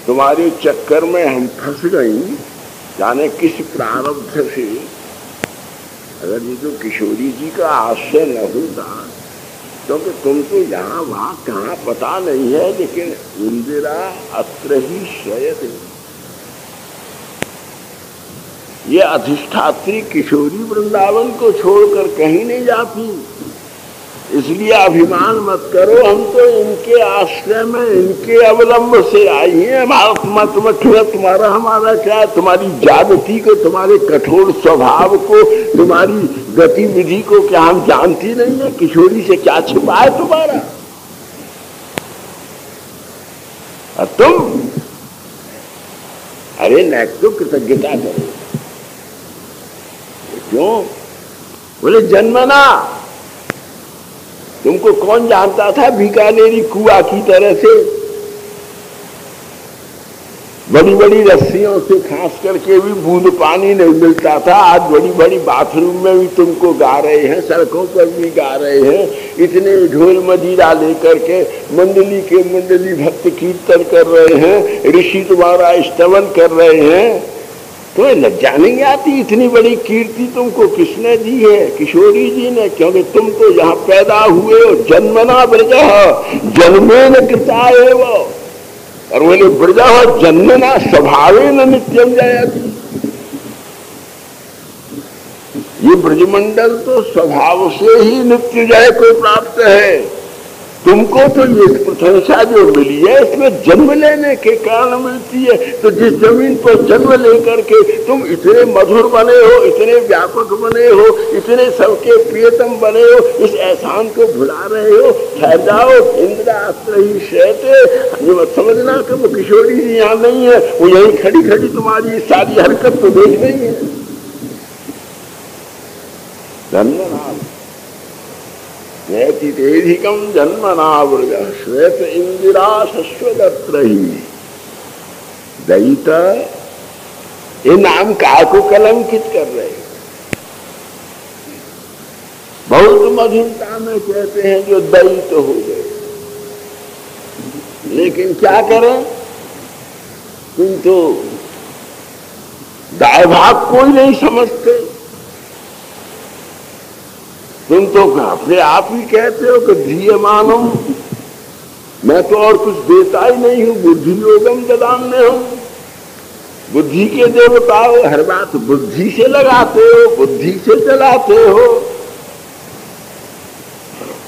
A: तुम्हारे चक्कर में हम फंस गई, जाने किस प्रारब्ध से। अगर ये तो किशोरी जी का आश्रय न होता, क्योंकि तुम तो यहाँ वहां कहाँ पता नहीं है, लेकिन इंदिरा अत्र ही शयते, ये अधिष्ठात्री किशोरी वृंदावन को छोड़कर कहीं नहीं जाती। इसलिए अभिमान मत करो, हम तो इनके आश्रय में, इनके अवलंब से आई हैं। तुम्हारा हमारा क्या, तुम्हारी जागृति को, तुम्हारे कठोर स्वभाव को, तुम्हारी गतिविधि को क्या हम जानती नहीं है? किशोरी से क्या छिपा है तुम्हारा? और तुम, अरे नैक तो कृतज्ञता करो। क्यों? बोले जन्मना, तुमको कौन जानता था बीकानेरी कुआ की तरह से बड़ी बड़ी रस्सियों से खास करके भी बूंद पानी नहीं मिलता था। आज बड़ी बड़ी बाथरूम में भी तुमको गा रहे हैं, सड़कों पर भी गा रहे हैं, इतने ढोल मजीरा लेकर के मंडली के मंडली भक्त कीर्तन कर रहे हैं, ऋषि तुम्हारा स्तवन कर रहे हैं। तुम्हें लज्जा नहीं आती? इतनी बड़ी कीर्ति तुमको किसने दी है? किशोरी जी ने, क्योंकि तुम तो यहाँ पैदा हुए हो। जन्मना ब्रजः जन्मेन कृता एव, और बोले ब्रजः जन्मना स्वभावेन नित्यम जयति। ये ब्रजमंडल तो स्वभाव से ही नित्य जय को प्राप्त है। तुमको तो ये प्रशंसा जो मिली है इसमें जन्म लेने के कारण मिलती है। तो जिस जमीन पर जन्म लेकर के तुम इतने मधुर बने हो, इतने व्यापक बने हो, इतने सबके प्रियतम बने हो, इस एहसान को भुला रहे हो। ठहर जाओ, इंद्रास्त्र ही शहते। मत समझना कि वो किशोरी जी यहाँ नहीं है, वो यही खड़ी खड़ी तुम्हारी सारी हरकत तो देख रही है। धन्यवाद। नैतितेधिकम जन्मनाव्रज श्वेत इंदिरा शश्वदत्र ही। दयिता ये नाम का को कलंकित कर रहे, बहुत मधुरता में कहते हैं जो दयित हो गए। लेकिन क्या करें, तुम तो दाय भाग कोई नहीं समझते। तुम तो अपने आप ही कहते हो कि ध्रियमानम, मैं तो और कुछ देता ही नहीं हूं। बुद्धि योगम ददाम्य हूं, बुद्धि के देवता हो, हर बात बुद्धि से लगाते हो, बुद्धि से चलाते हो।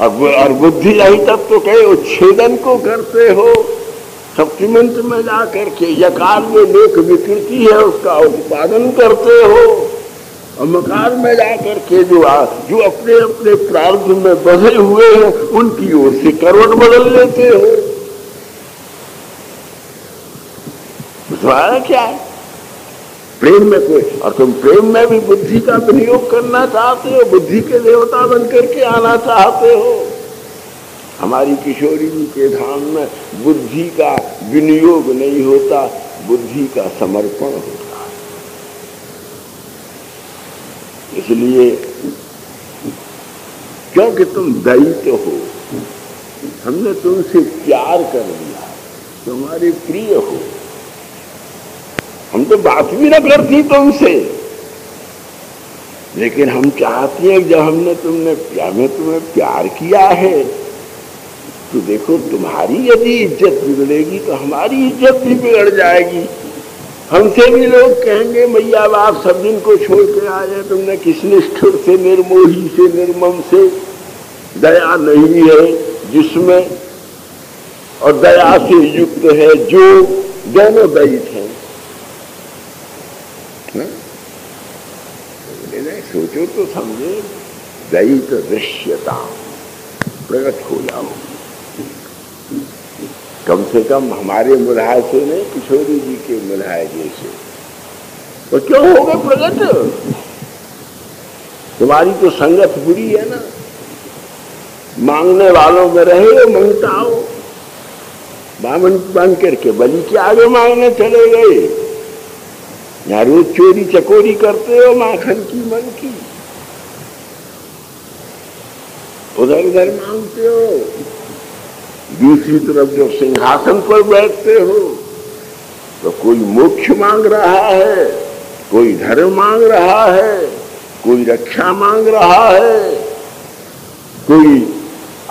A: और बुद्धि रही तब तो कहे उच्छेदन को करते हो। सप्तिमंत में जाकर के यकार में लोक विकृति है उसका उत्पादन करते हो, और मकार में जाकर के जो अपने अपने प्रारब्ध में बंधे हुए हैं उनकी ओर से करवट बदल लेते हो। बुझवाया क्या है? प्रेम में कोई, और तुम प्रेम में भी बुद्धि का विनियोग करना चाहते हो, बुद्धि के देवता बन करके आना चाहते हो। हमारी किशोरी जी के धाम में बुद्धि का विनियोग नहीं होता, बुद्धि का समर्पण होता। इसलिए क्योंकि तुम दयित हो, हमने तुमसे प्यार कर लिया, तुम्हारे प्रिय हो। हम तो बात भी न करती तुमसे, लेकिन हम चाहती हैं जब हमने तुम्हें प्यार किया है तो देखो तुम्हारी यदि इज्जत बिगड़ेगी तो हमारी इज्जत भी बिगड़ जाएगी। हमसे भी लोग कहेंगे मैया बाप सब दिन को छोड़ के आए, तुमने किस निष्ठुर से, निर्मोही से, निर्मम से, दया नहीं है जिसमें, और दया से युक्त है जो, दोनों दयित हैं। सोचो तो समझे, दयित दृश्यता प्रकट हो जाओ। कम से कम हमारे मुलाय से नहीं, किशोरी जी के मुलाय जैसे। तो क्यों हो गए प्रकट? तुम्हारी तो संगत बुरी है ना, मांगने वालों में रहे हो, मांगता हो। बामन बन करके बलि के आगे मांगने चले गए, यहाँ रोज चोरी चकोरी करते हो माखन की, मन की, उधर उधर मांगते हो। दूसरी तरफ जब सिंहासन पर बैठते हो तो कोई मोक्ष मांग रहा है, कोई धर्म मांग रहा है, कोई रक्षा मांग रहा है, कोई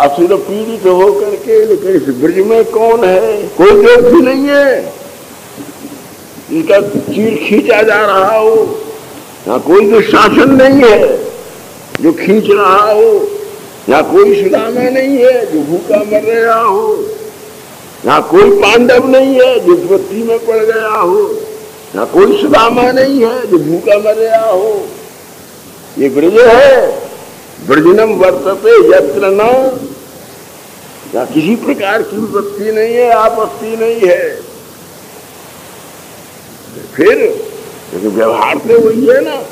A: असुर पीड़ित होकर के। लेकिन इस ब्रज में कौन है? कोई देव भी नहीं है जिसका चीर खींचा जा रहा हो। यहाँ कोई दुशासन नहीं है जो खींच रहा हो, यहाँ कोई सुदामा नहीं है जो भूखा मर रहा हो, यहाँ कोई पांडव नहीं है जो विपत्ति में पड़ गया हो, यहाँ कोई सुदामा नहीं है जो भूखा मर रहा हो। ये ब्रज है, ब्रजनम वर्तते यत्र न, यहाँ किसी प्रकार की विपत्ति नहीं है, आपत्ति नहीं है। फिर लेकिन व्यवहार तो वही है ना,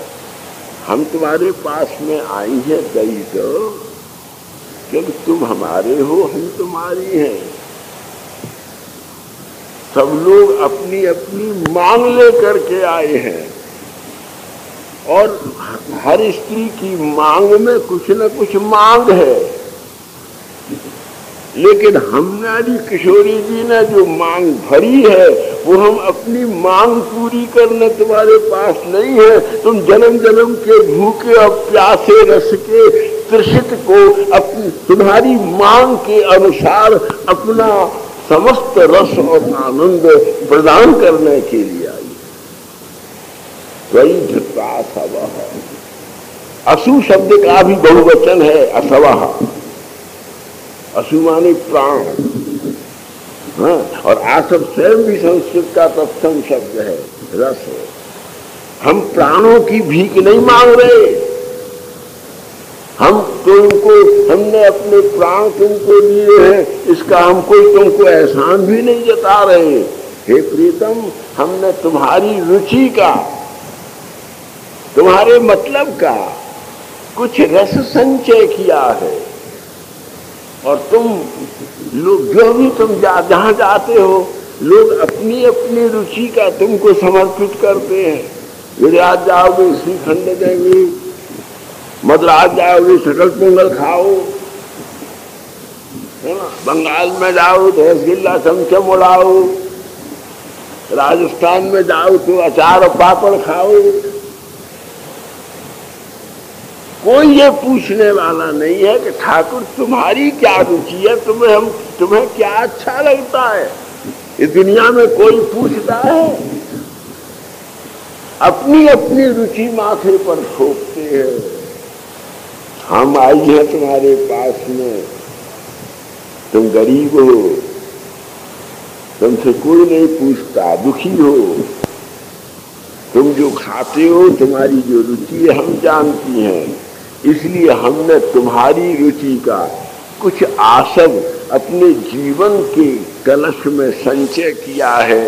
A: हम तुम्हारे पास में आई है दयित, क्योंकि तुम हमारे हो, हम तुम्हारी हैं। सब लोग अपनी अपनी मांग लेकर के आए हैं, और हर स्त्री की मांग में कुछ न कुछ मांग है। लेकिन हमारी किशोरी जी ने जो मांग भरी है वो हम अपनी मांग पूरी करने तुम्हारे पास नहीं है। तुम जन्म जन्म के भूखे और प्यासे रस के तृषित को अपनी तुम्हारी मांग के अनुसार अपना समस्त रस और आनंद प्रदान करने के लिए आई। वही धृता असवः, असु शब्द का भी बहुवचन है असवः, असु माने प्राण। हाँ, और आसव स्वयं भी संस्कृत का तत्सम शब्द है, रस है। हम प्राणों की भीख नहीं मांग रहे, हम तुमको, हमने अपने प्राण तुमको दिए हैं, इसका हम कोई तुमको एहसान भी नहीं जता रहे। हे प्रीतम, हमने तुम्हारी रुचि का, तुम्हारे मतलब का कुछ रस संचय किया है, और तुम लोग जो भी तुम जहां जाते हो, लोग अपनी अपनी रुचि का तुमको समर्पित करते हैं। गुजरात जाओगे श्रीखंड देंगे, मद्रास जाओगे सकल पोंगल खाओ, है ना, बंगाल में जाओ तो रसगुल्ला चमचम उड़ाओ, राजस्थान में जाओ तो अचार और पापड़ खाओ। कोई ये पूछने वाला नहीं है कि ठाकुर तुम्हारी क्या रुचि है, तुम्हें क्या अच्छा लगता है। इस दुनिया में कोई पूछता है? अपनी अपनी रुचि माथे पर थोपते हैं। हम आई हैं तुम्हारे पास में, तुम गरीब हो, तुमसे कोई नहीं पूछता, दुखी हो, तुम जो खाते हो, तुम्हारी जो रुचि है हम जानती हैं, इसलिए हमने तुम्हारी रुचि का कुछ आसव अपने जीवन के कलश में संचय किया है।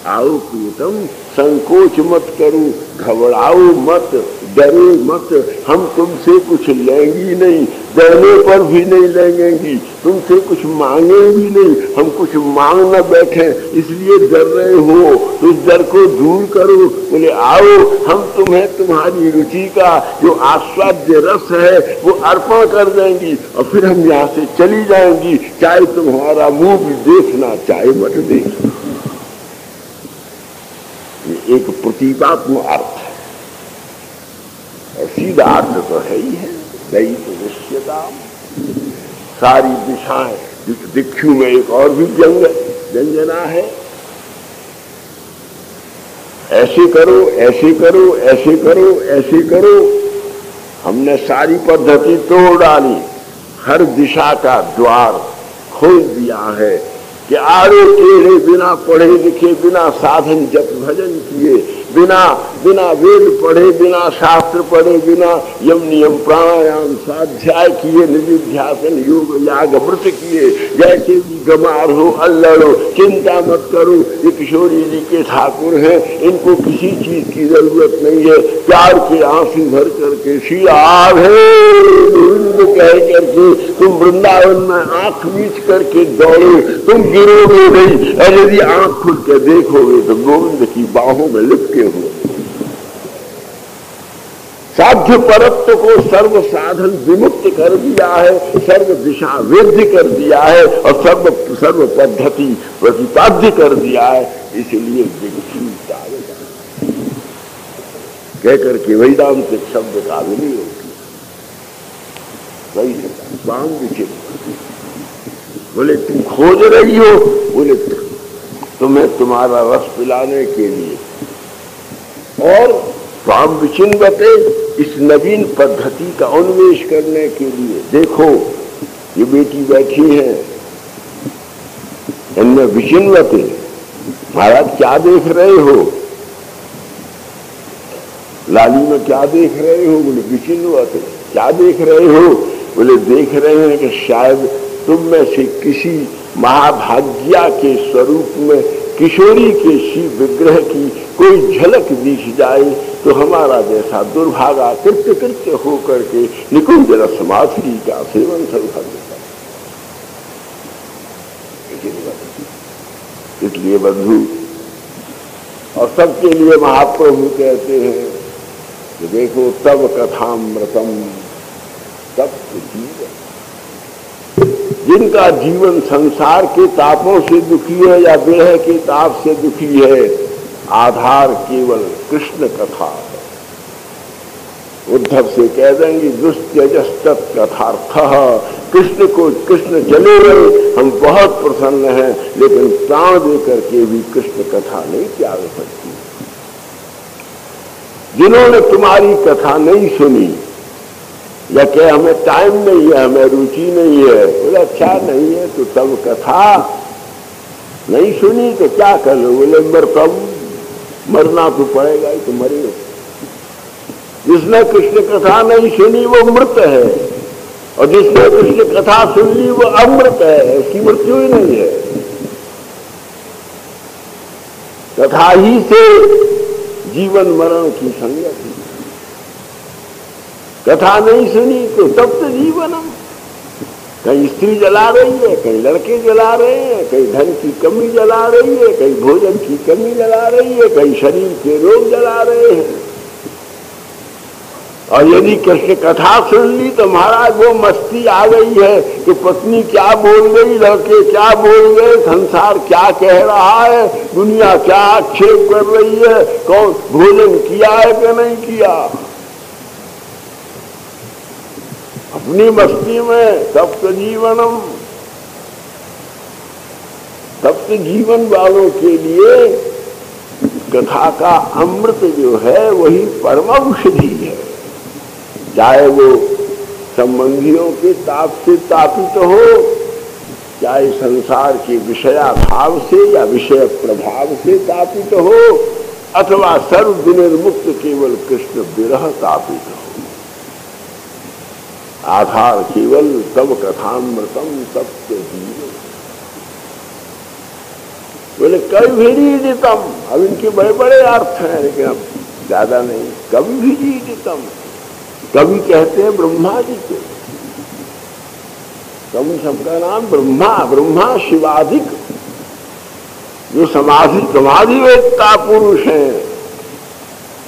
A: आओ प्रीतम, संकोच मत करो, घबराओ मत, डरो मत, हम तुमसे कुछ लेंगी नहीं, देने पर भी नहीं लेंगे, तुमसे कुछ मांगे भी नहीं, हम कुछ मांग न बैठे इसलिए डर रहे हो, तो इस डर को दूर करो। बोले आओ, हम तुम्हें तुम्हारी रुचि का जो आस्वाद्य रस है वो अर्पण कर देंगी, और फिर हम यहाँ से चली जाएंगी, चाहे तुम हमारा मुंह भी देखना चाहे मत देखना। एक प्रतीकात्मक अर्थ है, और सीधा अर्थ तो है ही है, दैत निश्चिताम। सारी दिशाएं, दिक्षु में एक और भी व्यंजना है, ऐसे करो, ऐसे करो, ऐसे करो, ऐसे करो। हमने सारी पद्धति तोड़ डाली, हर दिशा का द्वार खोल दिया है कि आड़े टेढ़े, बिना पढ़े लिखे, बिना साधन जप भजन किए, बिना वेद पढ़े, बिना शास्त्र पढ़े, बिना यम नियम प्राणायाम स्वाध्याय किए, निधिध्यासन योग याग व्रत किए, जैसे भी गमार हो, अल्लड़ हो, चिंता मत करो। ये किशोरी जी के ठाकुर हैं, इनको किसी चीज की जरूरत नहीं है। प्यार के आंसू भर करके श्री आधे कह करके तुम वृंदावन में आंख मीच करके दौड़ो, तुम गिरोगे नहीं, और यदि आंख खुल के देखोगे तो गोविंद की बाहों में लिपके हुए। साध्य परत्व को सर्व साधन विमुक्त कर दिया है, सर्व दिशा वेद्य कर दिया है, और सर्व पद्धति प्रतिपाद्य कर दिया है। इसलिए कहकर के वैदांतिक शब्द का विनियोग वही स्वाम विचित। बोले तुम खोज रही हो, बोले तुम्हें तुम्हारा रस पिलाने के लिए, और स्वाम विचिन्वते, इस नवीन पद्धति का उन्मेष करने के लिए। देखो ये बेटी बैठी है, इनमें विचिन्वते। महाराज क्या देख रहे हो? लाली में क्या देख रहे हो? बोले विचिन्वते। क्या देख रहे हो? बोले देख रहे हैं कि शायद तुम में से किसी महाभाग्या के स्वरूप में किशोरी के शिव विग्रह की कोई झलक दिख जाए, तो हमारा जैसा दुर्भागा कृत्य कृत्य होकर के निकुंज रस माधुरी का सेवन सौभाग्य। इसलिए बंधु, और सबके लिए महाप्रभु कहते हैं कि देखो तब कथामृतम तब जीवन। जिनका जीवन संसार के तापों से दुखी है या विरह के ताप से दुखी है, आधार केवल कृष्ण कथा है। उद्धव से कह देंगे दुस्त्यजस्तत् कथार्थ। कृष्ण चले गए, हम बहुत प्रसन्न हैं, लेकिन प्राण देकर के भी कृष्ण कथा नहीं त्याग सकती। जिन्होंने तुम्हारी कथा नहीं सुनी, या कि हमें टाइम नहीं है, हमें रुचि नहीं है। बोले अच्छा नहीं है तो तब कथा नहीं सुनी तो क्या कर लो? बोले मरना तो पड़ेगा ही, तो मरेगा। जिसने कृष्ण कथा नहीं सुनी वो मृत है, और जिसने कृष्ण कथा सुन ली वो अमृत है, उसकी मृत्यु ही नहीं है। कथा ही से जीवन मरण की संगत है। कथा नहीं सुनी तो तब तो जीवनम। कहीं स्त्री जला रही है, कहीं लड़के जला रहे हैं, कहीं धन की कमी जला रही है, कहीं भोजन की कमी जला रही है, कहीं शरीर के रोग जला रहे हैं। और यदि कृष्ण कथा सुन ली तो महाराज वो मस्ती आ गई है कि पत्नी क्या बोल गई, लड़के क्या बोल गए, संसार क्या कह रहा है, दुनिया क्या आक्षेप कर रही है, कौन भोजन किया है कि नहीं किया। अपनी मस्ती में तप्त जीवनम। तप्त जीवन वालों के लिए कथा का अमृत जो है वही परम औषधि है। चाहे वो संबंधियों के ताप से तापित हो, चाहे संसार के विषयाभाव से या विषय प्रभाव से तापित हो, अथवा सर्व विनिर्मुक्त केवल कृष्ण विरह तापित हो। आधार केवल तब कथामृतम तप्त जीवन। बोले कभी भी जीवितम। अब इनके बड़े बड़े अर्थ हैं, लेकिन अब ज्यादा नहीं। कभी भी जीवितम, कवि कहते हैं ब्रह्मा जी को। कवि सबका नाम ब्रह्मा, ब्रह्मा शिवाधिक, जो समाधि वेत्ता पुरुष हैं,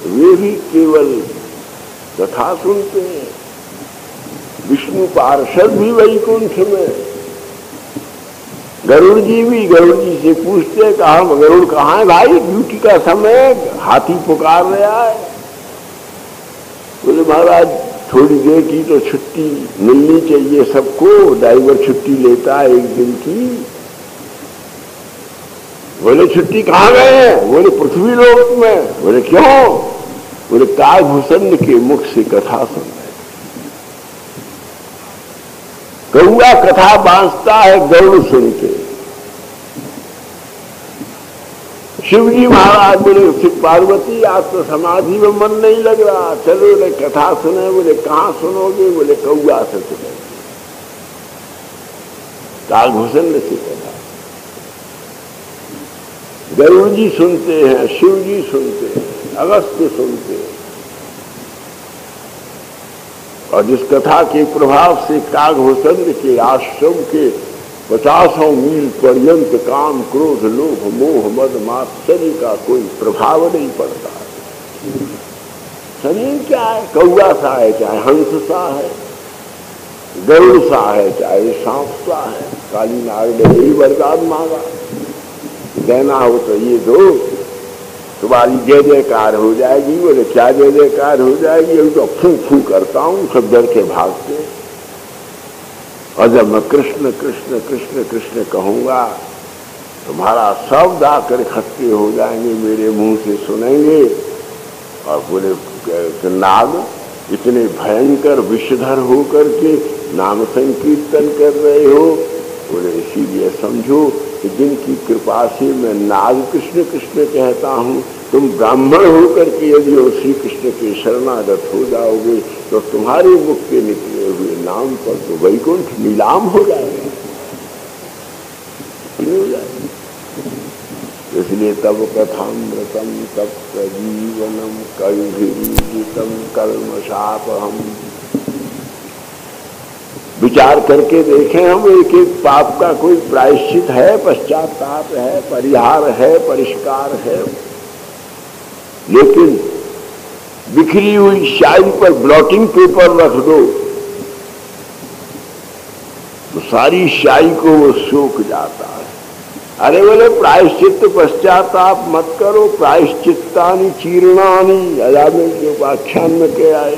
A: वे भी केवल कथा सुनते हैं। विष्णु पार्षद भी वैकुंठ में। गरुड़ जी भी, गरुड़ जी से पूछते कहा गरुड़ कहाँ है भाई, ड्यूटी का समय, हाथी पुकार रहा है। बोले महाराज थोड़ी देर की तो छुट्टी मिलनी चाहिए सबको, ड्राइवर छुट्टी लेता है एक दिन की। बोले छुट्टी कहाँ गए हैं? बोले पृथ्वी लोक में। बोले क्यों? बोले कागभूषण के मुख से कथा सुन रहे। कौआ कथा बांसता है गरुड़ सुन के। शिव जी महाराज बोले पार्वती आज तो समाधि में मन नहीं लग रहा, चलो बोले कथा सुने। बोले कहाँ सुनोगे? बोले कौआ से सुने। कागभूषण से कथा गरुड़ जी सुनते हैं, शिव जी सुनते हैं, अगस्त्य सुनते हैं। और जिस कथा के प्रभाव से कागभूषण के आश्रम के 50 मील पर्यंत काम क्रोध लोभ मोह मद मात्सर्य का कोई प्रभाव नहीं पड़ता। शरीर क्या है? कौआ सा है, चाहे हंस सा है, गरुड़ सा है, चाहे सांप सा है। काली नाग ने यही वरदान मांगा, देना हो तो ये दो, तुम्हारी जय जयकार हो जाएगी। बोले क्या जय जयकार हो जाएगी? अभी तो फू फू करता हूं, सब डर के भागते। और जब मैं कृष्ण कृष्ण कृष्ण कृष्ण कहूंगा तुम्हारा शब्द आकर इकट्ठे हो जाएंगे, मेरे मुंह से सुनेंगे। और बोले नाग इतने भयंकर विषधर होकर के नाम संकीर्तन कर रहे हो। बोले इसीलिए समझो कि जिनकी कृपा से मैं नाग कृष्ण कृष्ण कहता हूँ, तुम ब्राह्मण होकर के यदि श्री कृष्ण के शरणागत हो जाओगे तो तुम्हारे मुख के निकले हुए नाम पर तो वैकुंठ नीलाम हो जाएगा, हो जाएगा। इसलिए तब कथामृतम तप्त जीवनम कविभिरीजितम कल्मषापहम। विचार करके देखें हम, एक एक पाप का कोई प्रायश्चित है, पश्चाताप है, परिहार है, परिष्कार है। लेकिन बिखरी हुई स्याही पर ब्लॉटिंग पेपर रख दो तो सारी स्याही को वो सोख जाता है। अरे बोले प्रायश्चित पश्चाताप मत करो, प्रायश्चित्तानि चीर्णानि अजामिल के उपाख्यान में के आए।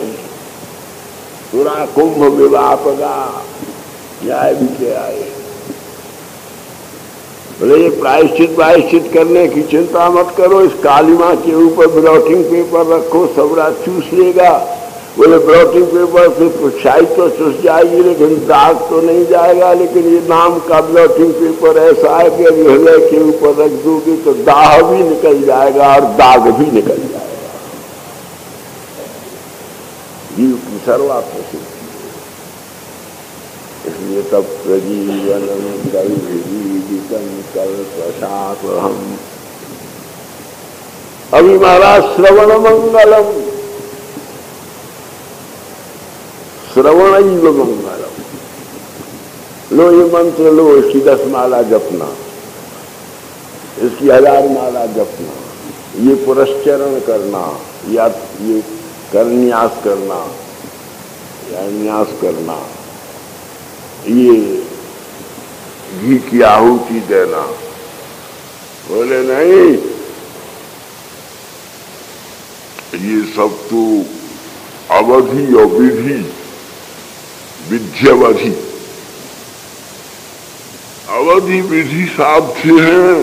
A: पूरा कुंभ विवापगा न्याय भी के आए। बोले ये प्रायश्चित करने की चिंता मत करो, इस काली माँ के ऊपर ब्लॉटिंग पेपर रखो, सब रात चूस लेगा बोले ब्लॉटिंग पेपर से स्याही तो चुस जाएगी लेकिन दाग तो नहीं जाएगा, लेकिन ये नाम का ब्लॉटिंग पेपर ऐसा है कि अभी हृदय के ऊपर रख दोगे तो दाह भी निकल जाएगा और दाग भी निकल जाएगा। जीव की सर्वात्म सिद्धि, इसलिए तब प्रजीवनम कल्पजीवितम कल्पशापहम। अभी महाराज श्रवण मंगलम, श्रवण मंगलम, लो ये मंत्र लो, इसकी 10 माला जपना, इसकी 1000 माला जपना, ये पुरस्चरण करना, या ये करन्यास करना या न्यास करना, ये घी की आहुति देना। बोले नहीं, ये सब तो अवधि और विधि, विध्यवधि, अवधि विधि साध्य है,